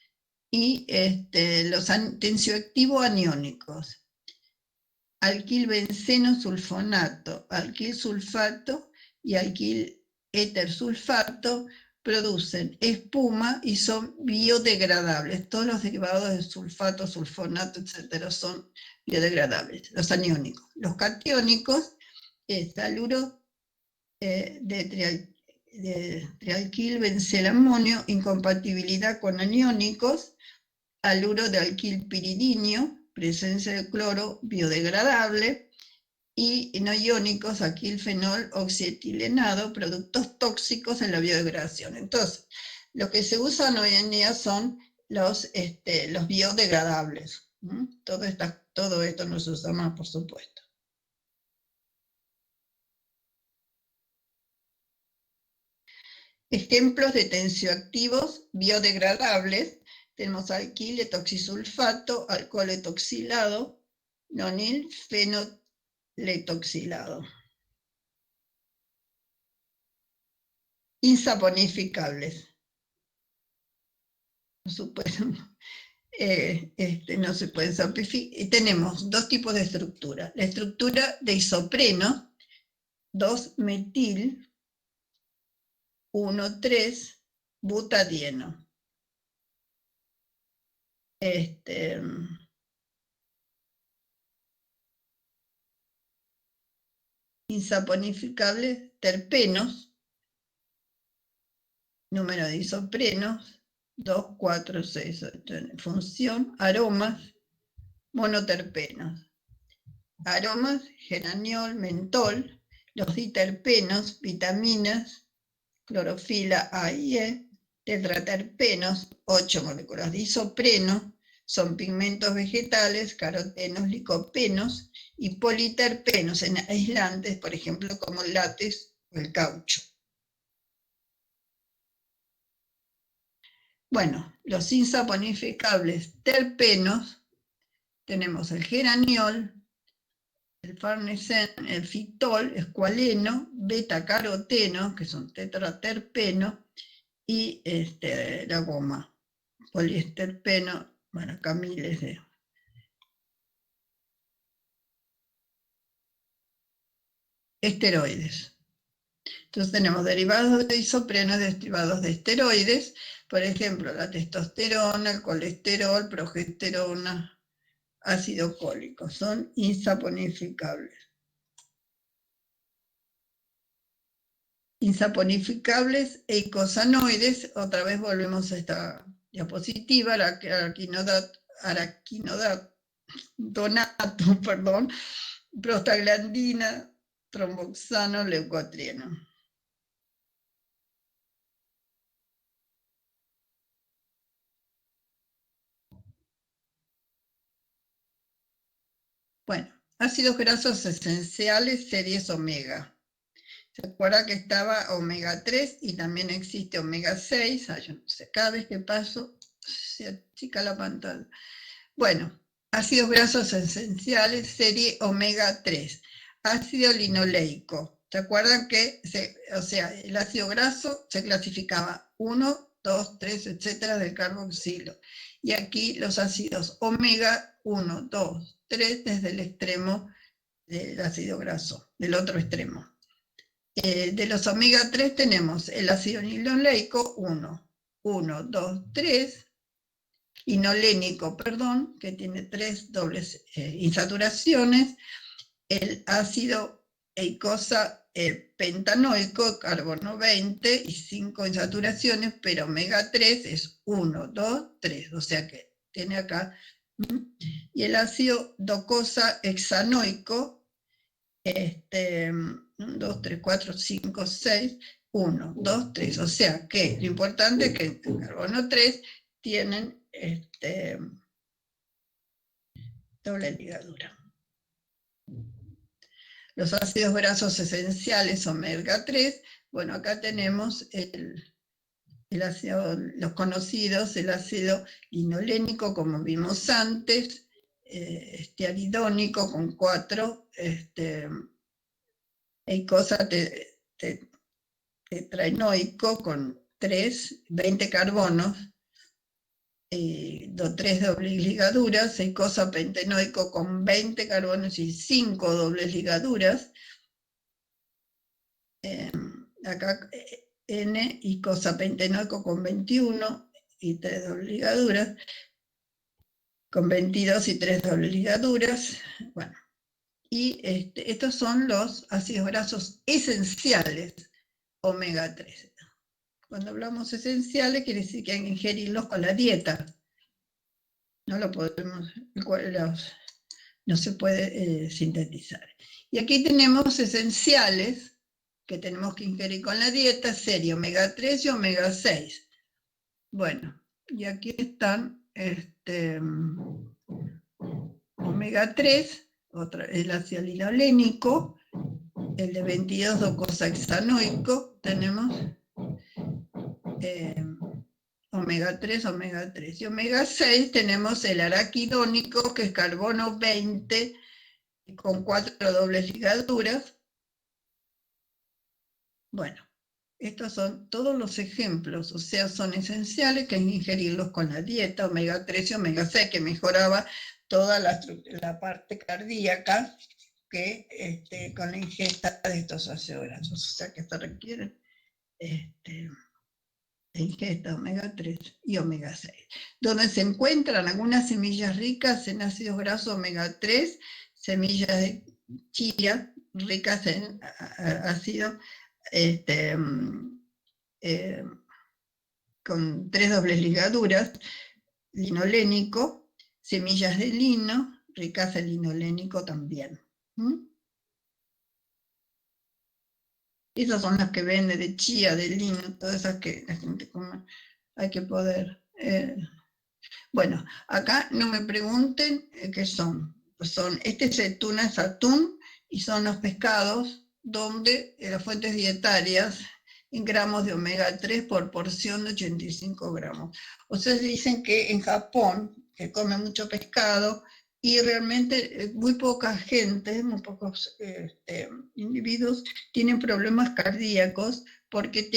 Y los tensioactivos aniónicos. Alquil benceno sulfonato, alquil sulfato y alquil éter sulfato producen espuma y son biodegradables. Todos los derivados de sulfato, sulfonato, etcétera, son biodegradables, los aniónicos. Los catiónicos, haluro de trialquil bencelamonio, incompatibilidad con aniónicos, haluro de alquil piridinio, presencia de cloro biodegradable, y no iónicos, alquil fenol oxietilenado, productos tóxicos en la biodegradación. Entonces, lo que se usan hoy en día son los biodegradables. Todo esto no se usa más, por supuesto. Ejemplos de tensioactivos biodegradables: tenemos alquil etoxisulfato, alcohol etoxilado, nonil fenoletoxilado. Insaponificables. No se pueden saponificar. Tenemos dos tipos de estructura. La estructura de isopreno, 2-metil, 1,3-butadieno. Insaponificables, terpenos, número de isoprenos, 2, 4, 6, 8. Función, aromas, monoterpenos. Aromas, geraniol, mentol. Los diterpenos, vitaminas, clorofila A y E. tetraterpenos, 8 moléculas de isopreno, son pigmentos vegetales, carotenos, licopenos, y politerpenos en aislantes, por ejemplo, como el látex o el caucho. Bueno, los insaponificables terpenos, tenemos el geraniol, el farnesén, el fitol, escualeno, beta-caroteno, que son tetraterpenos, y la goma, poliesterpeno, bueno, acá miles de... Esteroides. Entonces tenemos derivados de isopreno, derivados de esteroides, por ejemplo, la testosterona, el colesterol, progesterona, ácido fólico, son insaponificables. Insaponificables e eicosanoides, otra vez volvemos a esta diapositiva, araquinodonato, perdón, prostaglandina, tromboxano, leucotrieno. Bueno, ácidos grasos esenciales, series omega. ¿Se acuerda que estaba omega 3 y también existe omega 6? Yo no sé, cada vez que paso se achica la pantalla. Bueno, ácidos grasos esenciales, serie omega 3. Ácido linoleico. ¿Se acuerdan que el ácido graso se clasificaba 1, 2, 3, etcétera, del carboxilo? Y aquí los ácidos omega 1, 2, 3 desde el extremo del ácido graso, del otro extremo. De los omega 3 tenemos el ácido linoleico 1, 2, 3, linolénico, perdón, que tiene 3 dobles insaturaciones, el ácido eicosa pentanoico, carbono 20 y 5 insaturaciones, pero omega 3 es 1, 2, 3, o sea que tiene acá, y el ácido docosa hexanoico, 1, 2, 3, 4, 5, 6, 1, 2, 3, o sea que lo importante es que el carbono 3 tienen doble ligadura. Los ácidos grasos esenciales omega 3, bueno, acá tenemos el ácido, los conocidos, el ácido linolénico, como vimos antes, estearidónico con 4, eicosa tetraenoico con 3, 20 carbonos, 3 dobles ligaduras, eicosa pentenoico con 20 carbonos y 5 dobles ligaduras. Acá N, eicosa pentenoico con 21 y 3 dobles ligaduras, con 22 y 3 dobles ligaduras. Bueno, y estos son los ácidos grasos esenciales omega 3. Cuando hablamos esenciales, quiere decir que hay que ingerirlos con la dieta. No lo podemos, no se puede sintetizar. Y aquí tenemos esenciales que tenemos que ingerir con la dieta, serie omega 3 y omega 6. Bueno, y aquí están omega 3, el ácido linolénico, el de 22 docosahexanoico, tenemos omega 3, omega 3. Y omega 6 tenemos el araquidónico, que es carbono 20, con 4 dobles ligaduras. Bueno, estos son todos los ejemplos, o sea, son esenciales que hay que ingerirlos con la dieta, omega 3 y omega 6, que mejoraba toda la parte cardíaca que con la ingesta de estos ácidos grasos, o sea que se requieren ingesta omega 3 y omega 6, donde se encuentran algunas semillas ricas en ácidos grasos omega 3, semillas de chía ricas en ácido con 3 dobles ligaduras, linolénico, semillas de lino, ricas en linolénico también. Esas son las que vende de chía, de lino, todas esas que la gente come hay que poder. Bueno, acá no me pregunten qué son. Este es el tuna, es atún, y son los pescados donde las fuentes dietarias en gramos de omega 3 por porción de 85 gramos. O sea, dicen que en Japón, que come mucho pescado, y realmente muy poca gente, muy pocos individuos tienen problemas cardíacos porque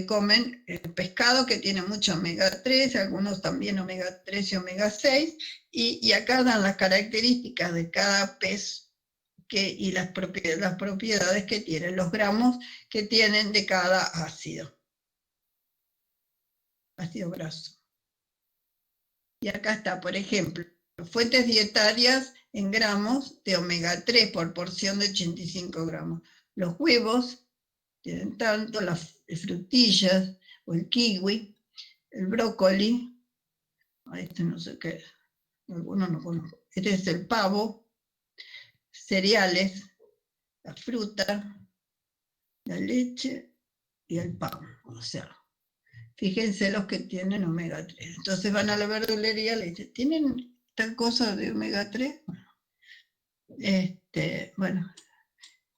comen pescado que tiene mucho omega 3, algunos también omega 3 y omega 6, y acá dan las características de cada pez y las propiedades que tienen, los gramos que tienen de cada ácido graso. Y acá está, por ejemplo, fuentes dietarias en gramos de omega 3 por porción de 85 gramos. Los huevos tienen tanto, las frutillas o el kiwi, el brócoli, este no sé qué, algunos no conozco. Este es el pavo, cereales, la fruta, la leche y el pan. O sea, fíjense los que tienen omega 3. Entonces van a la verdulería y le dicen, ¿tienen tal cosa de omega 3? Bueno,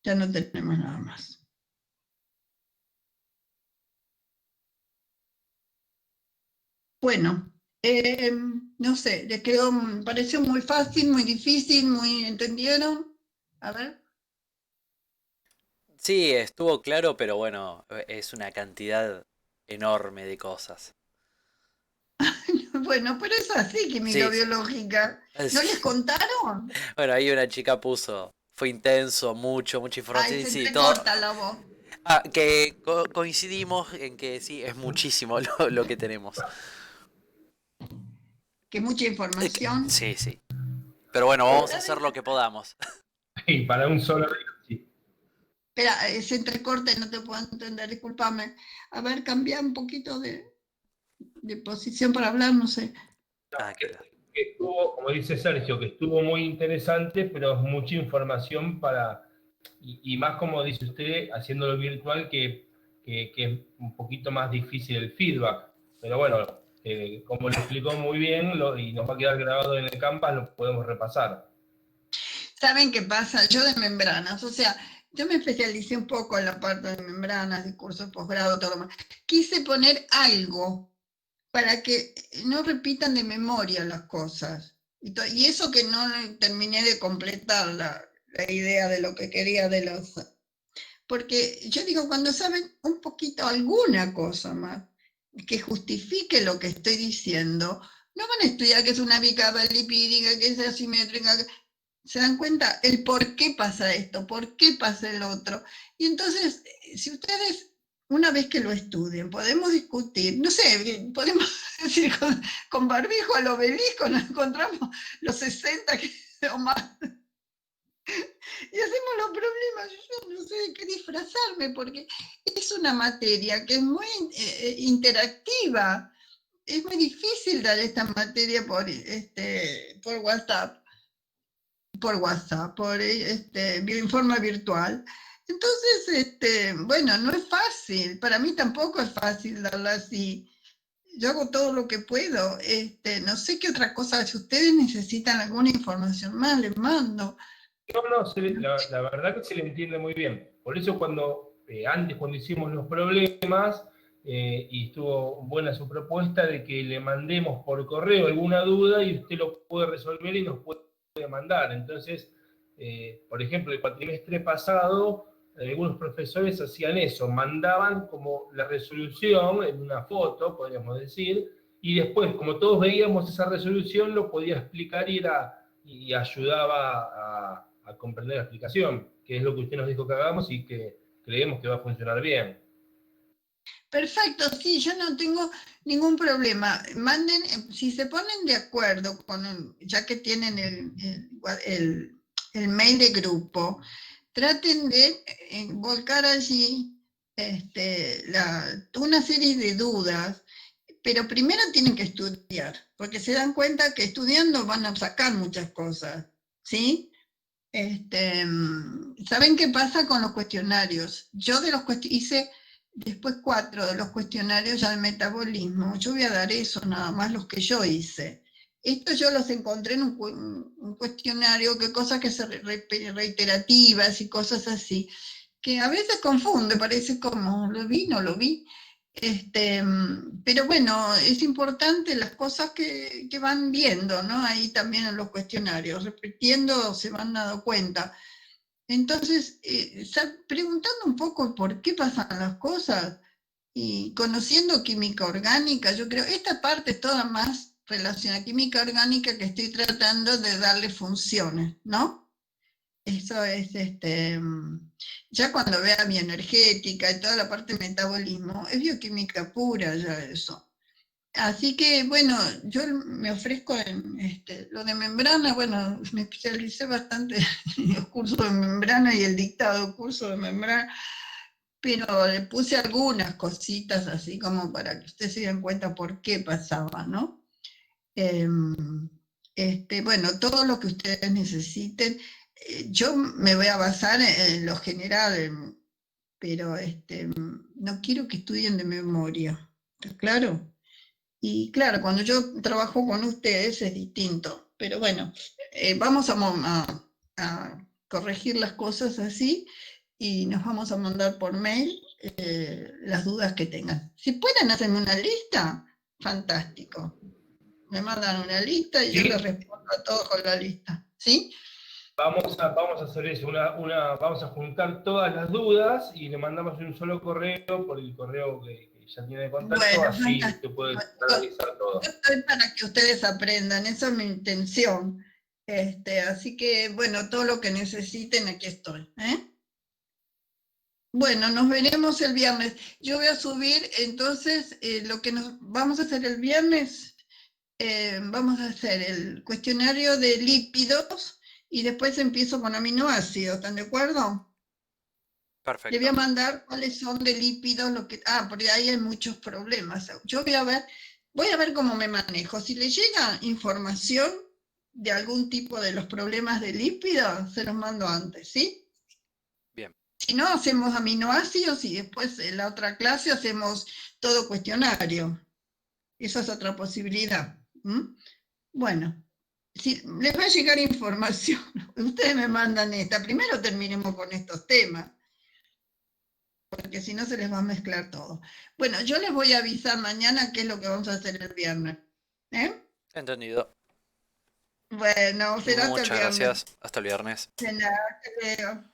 ya no tenemos nada más. Bueno, no sé, les quedó, me pareció muy fácil, muy difícil, ¿entendieron? A ver. Sí, estuvo claro, pero bueno, es una cantidad enorme de cosas. Bueno, pero es así, química Sí, sí. biológica. ¿No les contaron? Bueno, ahí una chica puso, fue intenso, mucha Ay, información y se sí, todo. entrecorta la voz. Ah, que coincidimos en que sí, es muchísimo lo que tenemos. Que mucha información. Sí, sí. Pero bueno, vamos a hacer lo que podamos. Y para un solo río, sí. Espera, se entrecorta y no te puedo entender, discúlpame. A ver, cambia un poquito de posición para hablar, no sé. Ah, claro. Que estuvo, como dice Sergio, que estuvo muy interesante, pero es mucha información y más como dice usted, haciéndolo virtual, que es un poquito más difícil el feedback. Pero bueno, como lo explicó muy bien y nos va a quedar grabado en el Canvas, lo podemos repasar. ¿Saben qué pasa? Yo de membranas, o sea, yo me especialicé un poco en la parte de membranas, de curso de posgrado, todo lo demás. Quise poner algo para que no repitan de memoria las cosas. Y eso que no terminé de completar la idea de lo que quería de los... Porque yo digo, cuando saben un poquito, alguna cosa más, que justifique lo que estoy diciendo, no van a estudiar que es una bicapa lipídica, que es asimétrica, se dan cuenta el por qué pasa esto, por qué pasa el otro. Y entonces, si ustedes, una vez que lo estudien, podemos discutir, no sé, podemos decir con barbijo al obelisco, nos encontramos los 60 o más, y hacemos los problemas. Yo no sé de qué disfrazarme, porque es una materia que es muy interactiva. Es muy difícil dar esta materia por WhatsApp, forma virtual. Entonces, bueno, no es fácil, para mí tampoco es fácil darla así. Yo hago todo lo que puedo, no sé qué otra cosa, si ustedes necesitan alguna información más, les mando. No, la verdad que se le entiende muy bien. Por eso antes cuando hicimos los problemas, y estuvo buena su propuesta de que le mandemos por correo alguna duda y usted lo puede resolver y nos puede mandar. Entonces, por ejemplo, el cuatrimestre pasado, algunos profesores hacían eso, mandaban como la resolución en una foto, podríamos decir, y después, como todos veíamos esa resolución, lo podía explicar y ayudaba a comprender la explicación, que es lo que usted nos dijo que hagamos y que creemos que va a funcionar bien. Perfecto, sí, yo no tengo ningún problema. Manden, si se ponen de acuerdo ya que tienen el mail de grupo, traten de volcar allí una serie de dudas, pero primero tienen que estudiar, porque se dan cuenta que estudiando van a sacar muchas cosas, ¿sí? ¿Saben qué pasa con los cuestionarios? Yo hice después 4 de los cuestionarios ya de metabolismo. Yo voy a dar eso, nada más los que yo hice. Estos yo los encontré en un cuestionario, que cosas que se reiterativas y cosas así, que a veces confunde, parece como, ¿lo vi? ¿No lo vi? Pero bueno, es importante las cosas que van viendo, ¿no? Ahí también en los cuestionarios, repitiendo se van dando cuenta. Entonces, preguntando un poco por qué pasan las cosas y conociendo química orgánica, yo creo, esta parte es toda más relacionada a química orgánica, que estoy tratando de darle funciones, ¿no? Eso es, ya cuando vea bioenergética y toda la parte de metabolismo, es bioquímica pura ya eso. Así que, bueno, yo me ofrezco en lo de membrana. Bueno, me especialicé bastante en los cursos de membrana y el dictado curso de membrana, pero le puse algunas cositas así como para que ustedes se den cuenta por qué pasaba, ¿no? Bueno, todo lo que ustedes necesiten. Yo me voy a basar en lo general, pero no quiero que estudien de memoria, ¿está claro? Y claro, cuando yo trabajo con ustedes es distinto, pero bueno, vamos a corregir las cosas así y nos vamos a mandar por mail las dudas que tengan. Si pueden hacerme una lista, fantástico. Me mandan una lista y yo Sí, les respondo a todos con la lista, ¿sí? vamos a hacer eso, vamos a juntar todas las dudas y le mandamos un solo correo por el correo que ya tiene de contacto, Bueno, así usted fantástico. puede analizar Yo todo. estoy para que ustedes aprendan, esa es mi intención. Así que, bueno, todo lo que necesiten, aquí estoy. Bueno, nos veremos el viernes. Yo voy a subir, entonces, lo que nos vamos a hacer el viernes, vamos a hacer el cuestionario de lípidos y después empiezo con aminoácidos, ¿están de acuerdo? Le voy a Perfecto. mandar cuáles son de lípidos, porque ahí hay muchos problemas. Yo voy a ver cómo me manejo. Si le llega información de algún tipo de los problemas de lípidos, se los mando antes, ¿sí? Bien. Si no, hacemos aminoácidos y después en la otra clase hacemos todo cuestionario. Esa es otra posibilidad. Bueno, si les va a llegar información, ustedes me mandan esta. Primero terminemos con estos temas, porque si no se les va a mezclar todo. Bueno, yo les voy a avisar mañana qué es lo que vamos a hacer el viernes. ¿Eh? Entendido. Bueno, será hasta el Muchas viernes. gracias. Hasta el viernes. De nada, hasta luego.